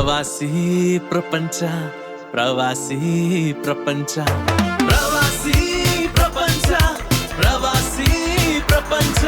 ಪ್ರವಾಸಿ ಪ್ರಪಂಚ ಪ್ರವಾಸಿ ಪ್ರಪಂಚ ಪ್ರವಾಸಿ ಪ್ರಪಂಚ ಪ್ರವಾಸಿ ಪ್ರಪಂಚ.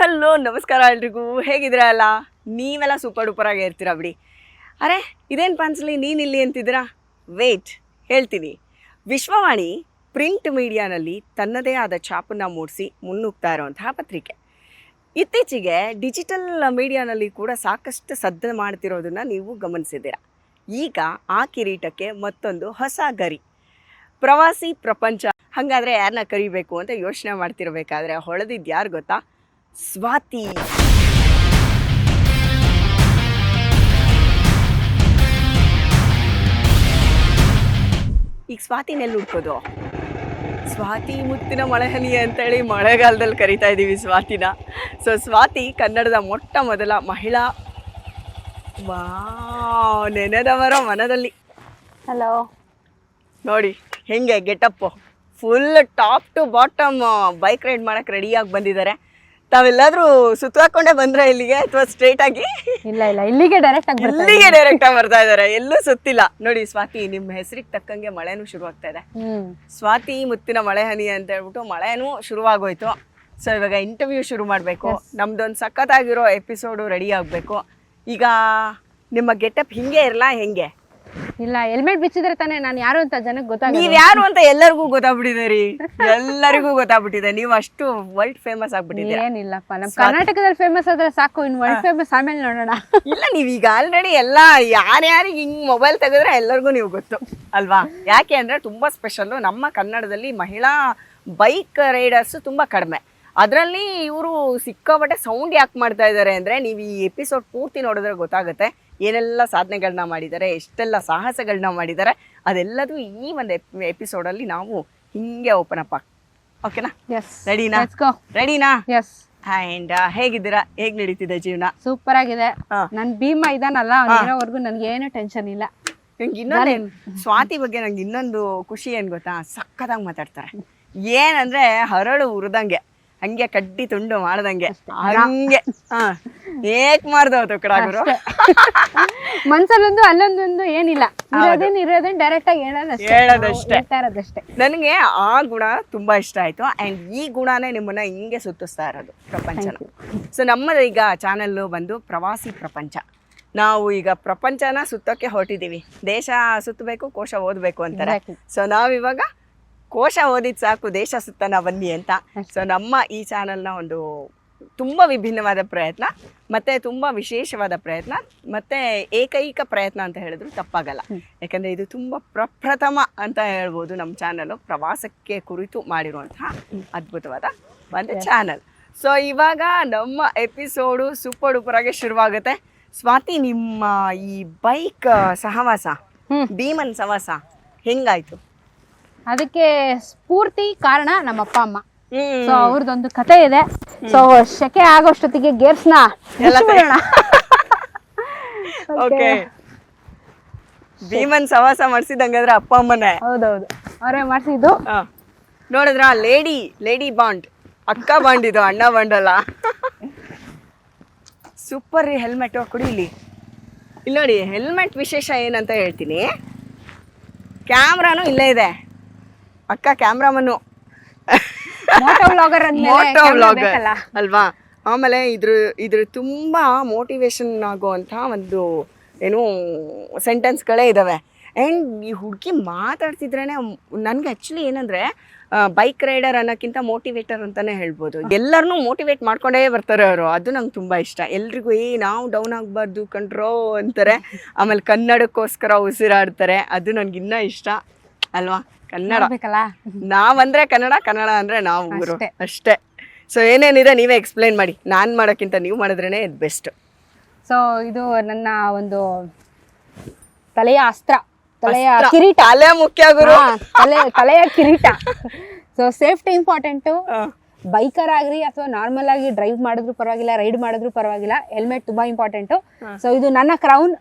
ಹಲೋ ನಮಸ್ಕಾರ ಎಲ್ರಿಗೂ, ಹೇಗಿದ್ದೀರಾ ಅಲ್ಲ? ನೀವೆಲ್ಲ ಸೂಪರ್ ಡೂಪರ್ ಆಗಿ ಇರ್ತೀರಾ ಬಿಡಿ. ಅರೆ ಇದೇನು ಪಾನ್ಸಲಿ ನೀನಿಲ್ಲಿ ಅಂತಿದ್ದೀರಾ? ವೇಟ್, ಹೇಳ್ತೀನಿ. ವಿಶ್ವವಾಣಿ ಪ್ರಿಂಟ್ ಮೀಡಿಯಾನಲ್ಲಿ ತನ್ನದೇ ಆದ ಛಾಪನ್ನು ಮೂಡಿಸಿ ಮುನ್ನುಗ್ತಾ ಇರುವಂತಹ ಪತ್ರಿಕೆ. ಇತ್ತೀಚೆಗೆ ಡಿಜಿಟಲ್ ಮೀಡಿಯಾನಲ್ಲಿ ಕೂಡ ಸಾಕಷ್ಟು ಸದ್ದು ಮಾಡ್ತಿರೋದನ್ನು ನೀವು ಗಮನಿಸಿದ್ದೀರಾ. ಈಗ ಆ ಕಿರೀಟಕ್ಕೆ ಮತ್ತೊಂದು ಹೊಸ ಗರಿ, ಪ್ರವಾಸಿ ಪ್ರಪಂಚ. ಹಾಗಾದರೆ ಯಾರನ್ನ ಕರಿಬೇಕು ಅಂತ ಯೋಚನೆ ಮಾಡ್ತಿರ್ಬೇಕಾದ್ರೆ ಹೊಳೆದಿದ್ದು ಯಾರು ಗೊತ್ತಾ? ಸ್ವಾತಿ. ಈಗ ಸ್ವಾತಿನೆಲ್ಲಿ ಹುಡ್ಕೋದು? ಸ್ವಾತಿ ಮುತ್ತಿನ ಮಳೆಹನಿ ಅಂತೇಳಿ ಮಳೆಗಾಲದಲ್ಲಿ ಕರಿತಾ ಇದ್ದೀವಿ ಸ್ವಾತಿನ. ಸೊ ಸ್ವಾತಿ ಕನ್ನಡದ ಮೊಟ್ಟ ಮೊದಲ ಮಹಿಳಾ ನೆನೆದವರ ಮನದಲ್ಲಿ. ಹಲೋ, ನೋಡಿ ಹೆಂಗೆ getup, full top to bottom bike ride ಮಾಡಕ್ಕೆ ರೆಡಿಯಾಗಿ ಬಂದಿದ್ದಾರೆ. ತಾವೆಲ್ಲಾದ್ರೂ ಸುತ್ತಾಕೊಂಡೇ ಬಂದ್ರೆ ಇಲ್ಲಿಗೆ ಅಥವಾ ಸ್ಟ್ರೇಟ್ ಆಗಿ? ಇಲ್ಲ ಇಲ್ಲ, ಇಲ್ಲಿಗೆ ಡೈರೆಕ್ಟ್ ಆಗಿ ಬರ್ತಾ ಇದಾರೆ, ಎಲ್ಲೂ ಸುತ್ತಿಲ್ಲ. ನೋಡಿ ಸ್ವಾತಿ, ನಿಮ್ಮ ಹೆಸರಿಗೆ ತಕ್ಕಂಗೆ ಮಳೆನೂ ಶುರು ಆಗ್ತಾ ಇದೆ. ಸ್ವಾತಿ ಮುತ್ತಿನ ಮಳೆ ಹನಿ ಅಂತ ಹೇಳ್ಬಿಟ್ಟು ಮಳೆನೂ ಶುರುವಾಗೋಯ್ತು. ಸೊ ಇವಾಗ ಇಂಟರ್ವ್ಯೂ ಶುರು ಮಾಡಬೇಕು. ನಮ್ದೊಂದು ಸಖತ್ತಾಗಿರೋ ಎಪಿಸೋಡು ರೆಡಿ ಆಗಬೇಕು. ಈಗ ನಿಮ್ಮ ಗೆಟಪ್ ಹಿಂಗೆ ಇರಲ್ಲ ಹೆಂಗೆ? ಇಲ್ಲ, ಹೆಲ್ಮೆಟ್ ಬಿಚ್ಚಿದ್ರೆ ತಾನೇ ನಾನು ಯಾರು ಅಂತ ಜನಕ್ಕೆ ಗೊತ್ತಾಗ. ನೀವ್ ಯಾರು ಅಂತ ಎಲ್ಲರಿಗೂ ಗೊತ್ತಾಗ್ಬಿಟ್ಟಿದೆ ರೀ, ಎಲ್ಲರಿಗೂ ಗೊತ್ತಾಗ್ಬಿಟ್ಟಿದೆ. ನೀವು ಅಷ್ಟು ವರ್ಲ್ಡ್ ಫೇಮಸ್ ಆಗ್ಬಿಟ್ಟಿದೆ. ಏನಿಲ್ಲಪ್ಪ, ನಮ್ ಕರ್ನಾಟಕದಲ್ಲಿ ಫೇಮಸ್ ಆದ್ರೆ ಸಾಕು, ಇನ್ನು ವರ್ಲ್ಡ್ ಫೇಮಸ್ ಆಮೇಲೆ ನೋಡೋಣ. ಇಲ್ಲ, ನೀವೀಗ ಆಲ್ರೆಡಿ ಎಲ್ಲ ಯಾರ್ಯಾರಿಗೆ ಹಿಂಗ್ ಮೊಬೈಲ್ ತೆಗೆದ್ರೆ ಎಲ್ಲರಿಗೂ ನೀವು ಗೊತ್ತು ಅಲ್ವಾ? ಯಾಕೆ ಅಂದ್ರೆ ತುಂಬಾ ಸ್ಪೆಷಲ್ಲು. ನಮ್ಮ ಕನ್ನಡದಲ್ಲಿ ಮಹಿಳಾ ಬೈಕ್ ರೈಡರ್ಸ್ ತುಂಬಾ ಕಡಿಮೆ. ಅದರಲ್ಲಿ ಇವರು ಸಿಕ್ಕಾಪಟ್ಟೆ ಸೌಂಡ್ ಯಾಕೆ ಮಾಡ್ತಾ ಇದ್ದಾರೆ ಅಂದರೆ, ನೀವು ಈ ಎಪಿಸೋಡ್ ಪೂರ್ತಿ ನೋಡಿದ್ರೆ ಗೊತ್ತಾಗುತ್ತೆ ಏನೆಲ್ಲ ಸಾಧನೆಗಳನ್ನ ಮಾಡಿದ್ದಾರೆ, ಎಷ್ಟೆಲ್ಲ ಸಾಹಸಗಳನ್ನ ಮಾಡಿದ್ದಾರೆ. ಅದೆಲ್ಲದೂ ಈ ಒಂದು ಎಪಿಸೋಡಲ್ಲಿ ನಾವು ಹಿಂಗೆ ಓಪನ್ ಅಪ್. ಓಕೆನಾ? ರೆಡಿನಾ? ರೆಡಿನಾ? ಆ್ಯಂಡ್ ಹೇಗಿದ್ದೀರಾ? ಹೇಗೆ ನಡೀತಿದೆ ಜೀವನ? ಸೂಪರ್ ಆಗಿದೆ. ನನ್ ಭೀಮಾ ಇದಾನಲ್ಲ, ಅವ್ನಿರೋವರೆಗೂ ನನ್ಗೆ ಏನು ಟೆನ್ಷನ್ ಇಲ್ಲ. ನಂಗೆ ಇನ್ನೊಂದೇನು, ಸ್ವಾತಿ ಬಗ್ಗೆ ನಂಗೆ ಇನ್ನೊಂದು ಖುಷಿ ಏನು ಗೊತ್ತಾ? ಸಕ್ಕದಾಗಿ ಮಾತಾಡ್ತಾರೆ. ಏನಂದ್ರೆ ಹರಳು ಉರಿದಂಗೆ, ಹಂಗೆ ಕಡ್ಡಿ ತುಂಡು ಮಾಡ್ದಂಗೆ, ಹಂಗೆ ಏಕ್ ಮಾಡ್ದವತ್ತು ಕಡಾಗರು. ಮನ್ಸಲ್ಲೊಂದು ಅಲ್ಲೊಂದೊಂದು ಏನಿಲ್ಲ, ಇರೋದೇನು ಡೈರೆಕ್ಟ್ ಆಗಿ ಹೇಳೋದಷ್ಟೇ. ನನಗೆ ಆ ಗುಣ ತುಂಬಾ ಇಷ್ಟ ಆಯ್ತು. ಅಂಡ್ ಈ ಗುಣನೇ ನಿಮ್ಮನ್ನ ಹಿಂಗೆ ಸುತ್ತಿಸ್ತಾ ಇರೋದು ಪ್ರಪಂಚನ. ಸೊ ನಮ್ಮದು ಈಗ ಚಾನೆಲ್ ಬಂದು ಪ್ರವಾಸಿ ಪ್ರಪಂಚ. ನಾವು ಈಗ ಪ್ರಪಂಚನ ಸುತ್ತೋಕೆ ಹೊರಟಿದ್ದೀವಿ. ದೇಶ ಸುತ್ತಬೇಕು, ಕೋಶ ಓದಬೇಕು ಅಂತಾರೆ. ಸೊ ನಾವಿವಾಗ ಕೋಶ ಓದಿದ್ ಸಾಕು, ದೇಶ ಸುತ್ತನ ಬನ್ನಿ ಅಂತ. ಸೊ ನಮ್ಮ ಈ ಚಾನಲ್ನ ಒಂದು ತುಂಬ ವಿಭಿನ್ನವಾದ ಪ್ರಯತ್ನ, ಮತ್ತು ತುಂಬ ವಿಶೇಷವಾದ ಪ್ರಯತ್ನ, ಮತ್ತು ಏಕೈಕ ಪ್ರಯತ್ನ ಅಂತ ಹೇಳಿದ್ರು ತಪ್ಪಾಗಲ್ಲ. ಯಾಕಂದರೆ ಇದು ತುಂಬ ಪ್ರಪ್ರಥಮ ಅಂತ ಹೇಳ್ಬೋದು. ನಮ್ಮ ಚಾನಲು ಪ್ರವಾಸಕ್ಕೆ ಕುರಿತು ಮಾಡಿರುವಂತಹ ಅದ್ಭುತವಾದ ಒಂದು ಚಾನಲ್. ಸೊ ಇವಾಗ ನಮ್ಮ ಎಪಿಸೋಡು ಸೂಪರ್ ಡೂಪರಾಗಿ ಶುರುವಾಗುತ್ತೆ. ಸ್ವಾತಿ, ನಿಮ್ಮ ಈ ಬೈಕ್ ಸಹವಾಸ, ಭೀಮನ್ ಸಹವಾಸ ಹೆಂಗಾಯ್ತು? ಅದಕ್ಕೆ ಸ್ಫೂರ್ತಿ ಕಾರಣ ನಮ್ಮ ಅಪ್ಪ ಅಮ್ಮ. ಸೊ ಅವ್ರದ್ದೊಂದು ಕತೆ ಇದೆ. ಸೊ ಶೆಕೆ ಆಗೋಷ್ಟೊತ್ತಿಗೆ ಗೇರ್ಸ್ನ ಓಕೆ. ಭೀಮನ್ ಸವಾಸ ಮಾಡಿಸಿದಂಗಾದ್ರೆ ಅಪ್ಪ ಅಮ್ಮನೇ? ಹೌದೌದು, ಅವರೇ ಮಾಡಿಸಿದ್ದು. ನೋಡಿದ್ರ, ಲೇಡಿ ಬಾಂಡ್, ಅಕ್ಕ ಬಾಂಡ್, ಇದು ಅಣ್ಣ ಬಾಂಡ್ ಅಲ್ಲ. ಸೂಪರ್ ರೀ. ಹೆಲ್ಮೆಟ್ ಕೊಡಿ ಇಲ್ಲಿ ನೋಡಿ. ಹೆಲ್ಮೆಟ್ ವಿಶೇಷ ಏನಂತ ಹೇಳ್ತೀನಿ. ಕ್ಯಾಮ್ರಾನು ಇಲ್ಲೇ ಇದೆ, ಅಕ್ಕ ಕ್ಯಾಮ್ರಾಮನ್ನು, ಮೋಟೋ ವ್ಲಾಗರ್ ಅಲ್ವಾ? ಆಮೇಲೆ ಇದ್ರ ತುಂಬ ಮೋಟಿವೇಶನ್ ಆಗುವಂಥ ಒಂದು ಏನು ಸೆಂಟೆನ್ಸ್ಗಳೇ ಇದ್ದಾವೆ. ಆ್ಯಂಡ್ ಈ ಹುಡುಗಿ ಮಾತಾಡ್ತಿದ್ರೇ ನನಗೆ ಆ್ಯಕ್ಚುಲಿ ಏನಂದರೆ, ಬೈಕ್ ರೈಡರ್ ಅನ್ನೋಕ್ಕಿಂತ ಮೋಟಿವೇಟರ್ ಅಂತಲೇ ಹೇಳ್ಬೋದು. ಎಲ್ಲರನ್ನೂ ಮೋಟಿವೇಟ್ ಮಾಡ್ಕೊಂಡೇ ಬರ್ತಾರೆ ಅವರು. ಅದು ನಂಗೆ ತುಂಬ ಇಷ್ಟ. ಎಲ್ರಿಗೂ ನಾವು ಡೌನ್ ಆಗಬಾರ್ದು ಕಂಡ್ರೋ ಅಂತಾರೆ. ಆಮೇಲೆ ಕನ್ನಡಕ್ಕೋಸ್ಕರ ಉಸಿರಾಡ್ತಾರೆ. ಅದು ನನಗಿನ್ನೂ ಇಷ್ಟ ಅಲ್ವಾ? ಕನ್ನಡ ನಾವಂದ್ರೆ ಕನ್ನಡ, ಕನ್ನಡ ಅಂದ್ರೆ ನಾವು ಅಷ್ಟೇ. ಸೊ ಏನೇನಿದೆ ನೀವೇ ಎಕ್ಸ್ಪ್ಲೈನ್ ಮಾಡಿ. ನಾನು ಮಾಡೋಕ್ಕಿಂತ ನೀವು ಮಾಡಿದ್ರೇ ಇದು ಬೆಸ್ಟ್. ಸೊ ಇದು ನನ್ನ ಒಂದು ತಲೆಯ ಅಸ್ತ್ರ, ತಲೆಯ ಕಿರೀಟ. ತಲೆ ಮುಖ್ಯ ಗುರು. ತಲೆಯ ಕಿರೀಟ. So safety important. ಬೈಕರ್ ಆಗ್ರಿ ಅಥವಾ ನಾರ್ಮಲ್ ಆಗಿ ಡ್ರೈವ್ ಮಾಡಿದ್ರು ಪರವಾಗಿಲ್ಲ, ರೈಡ್ ಮಾಡಿದ್ರು ಪರವಾಗಿಲ್ಲ, ಹೆಲ್ಮೆಟ್ ತುಂಬಾ ಇಂಪಾರ್ಟೆಂಟು. ಸೊ ಇದು ನನ್ನ ಕ್ರೌನ್.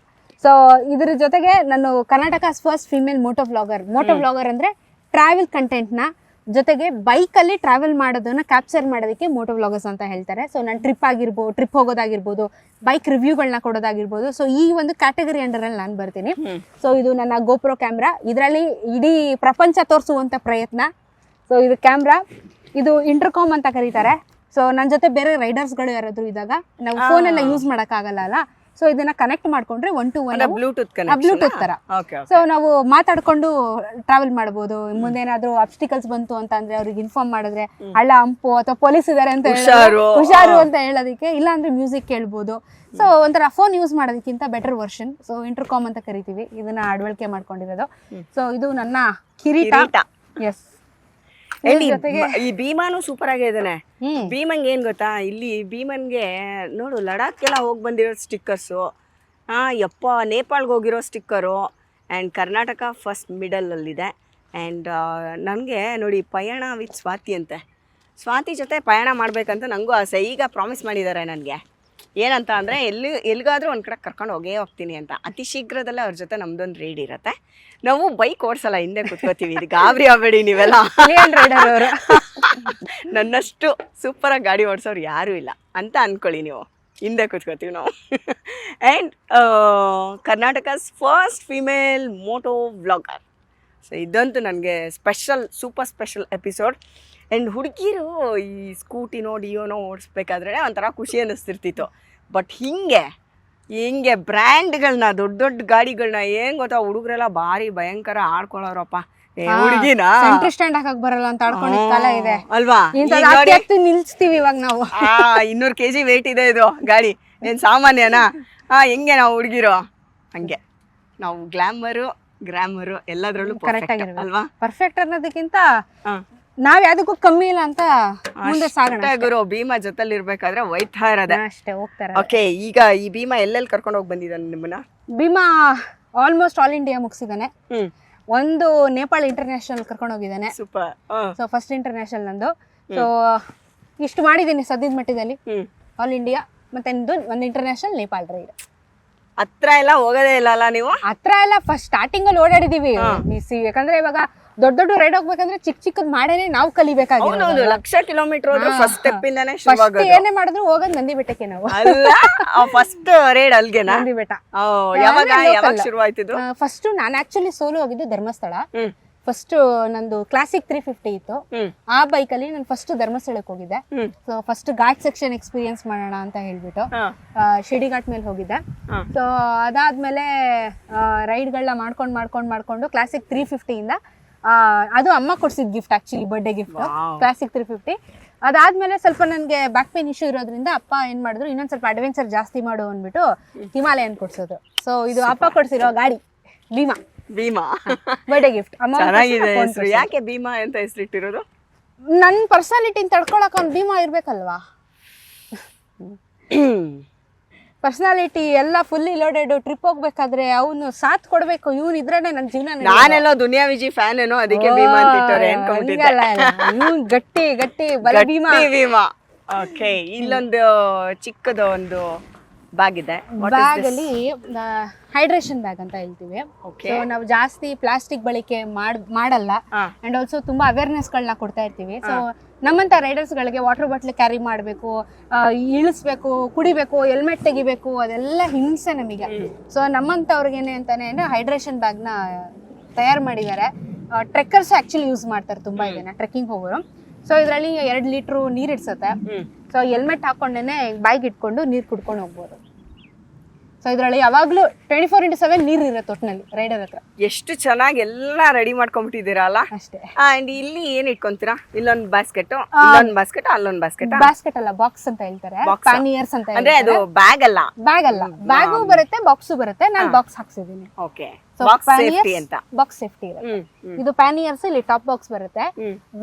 ಸೊ ಇದ್ರ ಜೊತೆಗೆ ನಾನು Karnataka's first female moto vlogger ಅಂದ್ರೆ ಟ್ರಾವೆಲ್ ಕಂಟೆಂಟ್ ನ ಜೊತೆಗೆ ಬೈಕ್ ಅಲ್ಲಿ ಟ್ರಾವೆಲ್ ಮಾಡೋದನ್ನ ಕ್ಯಾಪ್ಚರ್ ಮಾಡೋದಕ್ಕೆ ಮೋಟೋ ವ್ಲಾಗರ್ಸ್ ಅಂತ ಹೇಳ್ತಾರೆ. ಸೊ ನಾನು ಟ್ರಿಪ್ ಹೋಗೋದಾಗಿರ್ಬೋದು, ಬೈಕ್ ರಿವ್ಯೂಗಳನ್ನ ಕೊಡೋದಾಗಿರ್ಬೋದು. ಸೊ ಈ ಒಂದು ಕ್ಯಾಟಗರಿ ಅಂಡರ್ ಅಲ್ಲಿ ನಾನು ಬರ್ತೀನಿ. ಸೊ ಇದು ನನ್ನ ಗೋಪ್ರೋ ಕ್ಯಾಮ್ರಾ. ಇದರಲ್ಲಿ ಇಡೀ ಪ್ರಪಂಚ ತೋರಿಸುವಂತ ಪ್ರಯತ್ನ. ಸೊ ಇದು ಕ್ಯಾಮ್ರಾ, ಇದು ಇಂಟರ್ಕಾಮ್ ಅಂತ ಕರೀತಾರೆ. ಸೊ ನನ್ನ ಜೊತೆ ಬೇರೆ ರೈಡರ್ಸ್ಗಳು ಯಾರಾದ್ರು ಇದ್ದಾಗ ನಾವು ಫೋನ್ ಎಲ್ಲ ಯೂಸ್ ಮಾಡಕ್ಕಾಗಲ್ಲ ಅಲ್ಲ, ಸೊ ಇದನ್ನ ಕನೆಕ್ಟ್ ಮಾಡ್ಕೊಂಡ್ರೆ 1 to 1 ಬ್ಲೂಟೂತ್ ತರ. ಸೊ ನಾವು ಮಾತಾಡ್ಕೊಂಡು ಟ್ರಾವೆಲ್ ಮಾಡಬಹುದು. ಮುಂದೇನಾದ್ರೂ ಅಬ್ಸ್ಟಿಕಲ್ಸ್ ಬಂತು ಅಂತ ಅಂದ್ರೆ ಅವ್ರಿಗೆ ಇನ್ಫಾರ್ಮ್ ಮಾಡಿದ್ರೆ ಹಳ್ಳ ಹಂಪು ಅಥವಾ ಪೊಲೀಸ್ ಇದಾರೆ ಅಂತ ಹುಷಾರು ಅಂತ ಹೇಳೋದಕ್ಕೆ, ಇಲ್ಲ ಅಂದ್ರೆ ಮ್ಯೂಸಿಕ್ ಕೇಳ್ಬೋದು. ಸೊ ಒಂಥರ ಫೋನ್ ಯೂಸ್ ಮಾಡೋದಕ್ಕಿಂತ ಬೆಟರ್ ವರ್ಷನ್. ಸೊ ಇಂಟರ್ಕಾಮ್ ಅಂತ ಕರಿತೀವಿ, ಇದನ್ನ ಅಳವಡಿಕೆ ಮಾಡ್ಕೊಂಡಿರೋದು. ಸೊ ಇದು ನನ್ನ ಕಿರೀಟ. ಎಸ್. ಈ ಭೀಮಾನು ಸೂಪರ್ ಆಗೇ ಇದಾನೆ. ಭೀಮಂಗೆ ಏನ್ ಗೊತ್ತಾ, ಇಲ್ಲಿ ಭೀಮನ್ಗೆ ನೋಡು ಲಡಾಖ್ಗೆಲ್ಲ ಹೋಗಿ ಬಂದಿರೋ ಸ್ಟಿಕ್ಕರ್ಸು, ಯಪ್ಪ ನೇಪಾಳ್ಗೆ ಹೋಗಿರೋ ಸ್ಟಿಕ್ಕರು, ಆ್ಯಂಡ್ ಕರ್ನಾಟಕ ಫಸ್ಟ್ ಮಿಡಲಲ್ಲಿದೆ. ಆ್ಯಂಡ್ ನನಗೆ ನೋಡಿ ಪಯಣ ವಿತ್ ಸ್ವಾತಿ ಅಂತೆ, ಸ್ವಾತಿ ಜೊತೆ ಪಯಣ ಮಾಡಬೇಕಂತ ನನಗೂ ಆಸೆ. ಈಗ ಪ್ರಾಮಿಸ್ ಮಾಡಿದ್ದಾರೆ ನನಗೆ, ಏನಂತ ಅಂದರೆ ಎಲ್ಲಿಗಾದರೂ ಒಂದು ಕಡೆ ಕರ್ಕೊಂಡು ಹೋಗ್ತೀನಿ ಅಂತ. ಅತಿ ಶೀಘ್ರದಲ್ಲೇ ಅವ್ರ ಜೊತೆ ನಮ್ದೊಂದು ರೈಡ್ ಇರುತ್ತೆ. ನಾವು ಬೈಕ್ ಓಡಿಸಲ್ಲ, ಹಿಂದೆ ಕುತ್ಕೋತೀವಿ. ಇದು ಗಾಬರಿ ಆಗಬೇಡಿ ನೀವೆಲ್ಲ. ನನ್ನಷ್ಟು ಸೂಪರಾಗಿ ಗಾಡಿ ಓಡಿಸೋರು ಯಾರೂ ಇಲ್ಲ ಅಂತ ಅಂದ್ಕೊಳ್ಳಿ ನೀವು. ಹಿಂದೆ ಕುತ್ಕೋತೀವಿ ನಾವು. And Karnataka's first female moto vlogger. So ಇದಂತೂ ನನಗೆ ಸೂಪರ್ ಸ್ಪೆಷಲ್ ಎಪಿಸೋಡ್. ಆ್ಯಂಡ್ ಹುಡುಗಿರು ಈ ಸ್ಕೂಟಿನೋ ಡಿಯೋನೋ ಓಡಿಸ್ಬೇಕಾದ್ರೆ ಒಂಥರ ಖುಷಿ ಅನ್ನಿಸ್ತಿರ್ತಿತ್ತು. ಬಟ್ ಹಿಂಗೆ ಬ್ರ್ಯಾಂಡ್ಗಳನ್ನ, ದೊಡ್ಡ ದೊಡ್ಡ ಗಾಡಿಗಳನ್ನ ಏನು ಗೊತ್ತಾ, ಹುಡುಗರೆಲ್ಲ ಭಾರಿ ಭಯಂಕರ ಆಡ್ಕೊಳ್ಳೋರಪ್ಪ. ಹುಡುಗಿನ ಸ್ಟ್ಯಾಂಡ್ ಹಾಕಕ್ ಬರಲ್ಲ ಅಂತ ಆಡ್ಕೊಂಡಿದ್ದ ಕಾಲ ಇದೆ ಅಲ್ವಾ. ನಿಲ್ಸ್ತೀವಿ ಇವಾಗ ನಾವು. 200 kg ವೇಟ್ ಇದೆ ಇದು ಗಾಡಿ, ಏನ್ ಸಾಮಾನ್ಯನಾ? ಹೆಂಗೆ ನಾವು ಹುಡುಗಿರು ಹಂಗೆ ನಾವು ಗ್ರಾಮರು ಎಲ್ಲದ್ರಲ್ಲೂ ಕರೆಕ್ಟ್ ಆಗಿರೋದು ಅಲ್ವಾ. ಪರ್ಫೆಕ್ಟ್ ಅನ್ನೋದಕ್ಕಿಂತ ನಾವ್ ಯಾವ್ದಕ್ಕೂ ಕಮ್ಮಿ ಇಲ್ಲ ಅಂತ ಮುಂದೆ ಸಾಗೋಣ ಗುರು. ಭೀಮಾ ಜೊತೆಲಿ ಇರ್ಬೇಕಾದ್ರೆ ಒಯ್ತಾ ಇರೋದೆ ಅಷ್ಟೇ, ಹೋಗ್ತಾರೆ. ಓಕೆ, ಈಗ ಈ ಭೀಮಾ ಎಲ್ಲೆಲ್ಲಿ ಕರ್ಕೊಂಡು ಹೋಗಿ ಬಂದಿದ್ದಾನೆ ನಿಮ್ಮನ್ನ? ಭೀಮಾ ಆಲ್ಮೋಸ್ಟ್ ಆಲ್ ಇಂಡಿಯಾ ಮುಗಿಸಿದಾನೆ. ಒಂದು ನೇಪಾಳ ಇಂಟರ್ನ್ಯಾಷನಲ್ ಕರ್ಕೊಂಡು ಹೋಗಿದ್ದಾನೆ. ಸೂಪರ್. ಸೊ ಫಸ್ಟ್ ಇಂಟರ್ನ್ಯಾಷನಲ್ ನಂದು. ಸೊ ಇಷ್ಟು ಮಾಡಿದ್ದೀನಿ ಸದ್ಯದ ಮಟ್ಟದಲ್ಲಿ, ಆಲ್ ಇಂಡಿಯಾ ಮತ್ತೆ ಒಂದು ಇಂಟರ್ನ್ಯಾಷನಲ್ ನೇಪಾಳ ರೈಡ್. ಹತ್ರ ಎಲ್ಲ ಹೋಗೋದೇ ಇಲ್ಲ ಅಲ್ಲ ನೀವು? ಹತ್ರ ಎಲ್ಲ ಫಸ್ಟ್ ಸ್ಟಾರ್ಟಿಂಗ್ ಅಲ್ಲಿ ಓಡಾಡಿದೀವಿ. ಯಾಕಂದ್ರೆ ಇವಾಗ ದೊಡ್ಡ ರೈಡ್ ಹೋಗ್ಬೇಕಂದ್ರೆ ಚಿಕ್ಕದ್ ಮಾಡೇನೆ ನಾವು ಕಲಿಬೇಕಾಗಿರೋದು. 1,00,000 ಕಿಲೋಮೀಟರ್ ಹೋದ್ರೆ ಫಸ್ಟ್ ಸ್ಟೆಪ್ ಇಂದಾನೆ ಶುರುವಾಗೋದು. ಏನೇ ಮಾಡಿದ್ರು ಹೋಗೋದು ನಂದಿ ಬೆಟ್ಟಕ್ಕೆ ನಾವು. ಅಲ್ಲ, ಫಸ್ಟ್ ರೈಡ್ ಅಲ್ಗೆನಾ? ನಂದಿ ಬೆಟ್ಟ. ಯಾವಾಗ ಶುರುವಾಯ್ತಿದ್ದು? ಫಸ್ಟ್ ನಾನು ಆಕ್ಚುಲಿ ಸೋಲೋ ಹೋಗಿದ್ದು ಧರ್ಮಸ್ಥಳ. ಫಸ್ಟ್ ನಂದು ಕ್ಲಾಸಿಕ್ 350 ಇತ್ತು. ಆ ಬೈಕ್ ಅಲ್ಲಿ ನಾನು ಫಸ್ಟ್ ಧರ್ಮಸ್ಥಳಕ್ಕೆ ಹೋಗಿದ್ದೆ. So first ghat section experience ಮಾಡೋಣ ಅಂತ ಹೇಳ್ಬಿಟ್ಟು ಶಿಡಿ ಘಾಟ್ ಮೇಲೆ ಹೋಗಿದ್ದೆ. ಸೊ ಅದಾದ್ಮೇಲೆ ರೈಡ್ಗಳನ್ನ ಮಾಡ್ಕೊಂಡು ಕ್ಲಾಸಿಕ್ 350 ಇಂದ ಅದು ಅಮ್ಮ ಕೊಡ್ಸಿದ್ gift, actually birthday gift classic 350. ಅದಾದ್ಮೇಲೆ ಸ್ವಲ್ಪ ನನಗೆ ಬ್ಯಾಕ್ ಪೇನ್ ಇಶ್ಯೂ ಇರೋದ್ರಿಂದ ಅಪ್ಪ ಏನ್ ಮಾಡಿದ್ರು, ಇನ್ನೊಂದ್ ಸ್ವಲ್ಪ ಅಡ್ವೆಂಚರ್ ಜಾಸ್ತಿ ಮಾಡು ಅಂದ್ಬಿಟ್ಟು ಹಿಮಾಲಯನ್ ಕೊಡ್ಸೋದು. ಸೊ ಇದು ಅಪ್ಪ ಕೊಡ್ಸಿರೋ ಗಾಡಿ ಭೀಮಾ ಬರ್ಡೇ ಗಿಫ್ಟ್. ಚೆನ್ನಾಗಿದೆ. ಯಾಕೆ ಭೀಮಾ ಅಂತ ಹೆಸರಿಟ್ಟಿರೋದು? ನನ್ ಪರ್ಸನಾಲಿಟಿನ ತಡ್ಕೊಳಕ್ ಅವ್ನು ಭೀಮಾ ಇರ್ಬೇಕಲ್ವಾ. ಪರ್ಸನಾಲಿಟಿ ಎಲ್ಲ ಫುಲ್ಲಿ ಲೋಡೆಡ್. ಟ್ರಿಪ್ ಹೋಗ್ಬೇಕಾದ್ರೆ ಅವನು ಸಾಥ್ ಕೊಡ್ಬೇಕು, ಇವನ್ ಇದ್ರೇನೆ ನನ್ ಜೀವನ. ನಾನೆಲ್ಲ ದುನಿಯಾ ವಿಜಿ ಫ್ಯಾನ್ ಏನೋ, ಅದಕ್ಕೆ ಭೀಮಾ ಅಂತ ಇಟ್ಟವ್ರೆ ಅನ್ಕೊಂಡಿದ್ದೆ. ಗಟ್ಟಿ ಭೀಮಾ. ಓಕೆ, ಇಲ್ಲೊಂದು ಚಿಕ್ಕದ ಒಂದು ಬ್ಯಾಗ್ ಇದೆ. ಬ್ಯಾಗ್ ಅಲ್ಲಿ ಹೈಡ್ರೇಷನ್ ಬ್ಯಾಗ್ ಅಂತ ಹೇಳ್ತೀವಿ. ಸೊ ನಾವು ಜಾಸ್ತಿ ಪ್ಲಾಸ್ಟಿಕ್ ಬಳಕೆ ಮಾಡಲ್ಲ. ಅಂಡ್ ಆಲ್ಸೋ ತುಂಬಾ ಅವೇರ್ನೆಸ್ ಗಳನ್ನ ಕೊಡ್ತಾ ಇರ್ತೀವಿ. ಸೊ ನಮ್ಮಂತ ರೈಡರ್ಸ್ ಗಳಿಗೆ ವಾಟರ್ ಬಾಟ್ಲ್ ಕ್ಯಾರಿ ಮಾಡಬೇಕು, ಇಳಿಸ್ಬೇಕು, ಕುಡಿಬೇಕು, ಹೆಲ್ಮೆಟ್ ತೆಗಿಬೇಕು, ಅದೆಲ್ಲ ಹಿಂಸೆ ನಮಗೆ. ಸೊ ನಮ್ಮಂತವ್ರಿಗೇನೆ ಅಂತಾನೆ ಹೈಡ್ರೇಷನ್ ಬ್ಯಾಗ್ ನ ತಯಾರು ಮಾಡಿದ್ದಾರೆ. ಟ್ರೆಕ್ಕರ್ಸ್ ಆಕ್ಚುಲಿ ಯೂಸ್ ಮಾಡ್ತಾರೆ ತುಂಬಾ ಇದನ್ನ, ಟ್ರೆಕ್ಕಿಂಗ್ ಹೋಗೋರು. ಸೊ ಇದರಲ್ಲಿ 2 ಲೀಟರ್ ನೀರ್ ಇಡ್ಸತ್ತೆ. ಸೊ ಹೆಲ್ಮೆಟ್ ಹಾಕೊಂಡೇನೆ ಬ್ಯಾಗ್ ಇಟ್ಕೊಂಡು ನೀರ್ ಕುಡ್ಕೊಂಡು ಹೋಗ್ಬೋದು. ಸೊ ಇದರಲ್ಲಿ ಯಾವಾಗ್ಲೂ 24x7 ನೀರ್ ಇರುತ್ತೆ ಒಟ್ಟಿನಲ್ಲಿ ರೈಡರ್ ಹತ್ರ. ಎಷ್ಟು ಚೆನ್ನಾಗಿ ಎಲ್ಲ ರೆಡಿ ಮಾಡ್ಕೊಂಡ್ಬಿಟ್ಟಿದ್ದೀರಾ ಅಲ್ಲ. ಅಷ್ಟೇ. ಅಂಡ್ ಇಲ್ಲಿ ಏನ್ ಇಟ್ಕೊಂತೀರಾ? ಇಲ್ಲೊಂದು ಬಾಸ್ಕೆಟ್, ಅಲ್ಲೊಂದು ಬಾಸ್ಕೆಟ್ ಅಲ್ಲ, ಬಾಕ್ಸ್ ಅಂತ ಹೇಳ್ತಾರೆ, ಪ್ಯಾನಿಯರ್ಸ್ ಅಂತ. ಅಂದ್ರೆ ಅದು ಬ್ಯಾಗ್ ಅಲ್ಲ, ಬ್ಯಾಗು ಬರುತ್ತೆ, ಬಾಕ್ಸು ಬರುತ್ತೆ. ನಾನು ಬಾಕ್ಸ್ ಹಾಕ್ಸಿದೀನಿ. ಓಕೆ, ಬಾಕ್ಸ್ ಸೇಫ್ಟಿ ಅಂತ. ಬಾಕ್ಸ್ ಸೇಫ್ಟಿ ಇರುತ್ತೆ. ಇದು ಪ್ಯಾನಿಯರ್ಸ್, ಇಲ್ಲಿ ಟಾಪ್ ಬಾಕ್ಸ್ ಬರುತ್ತೆ.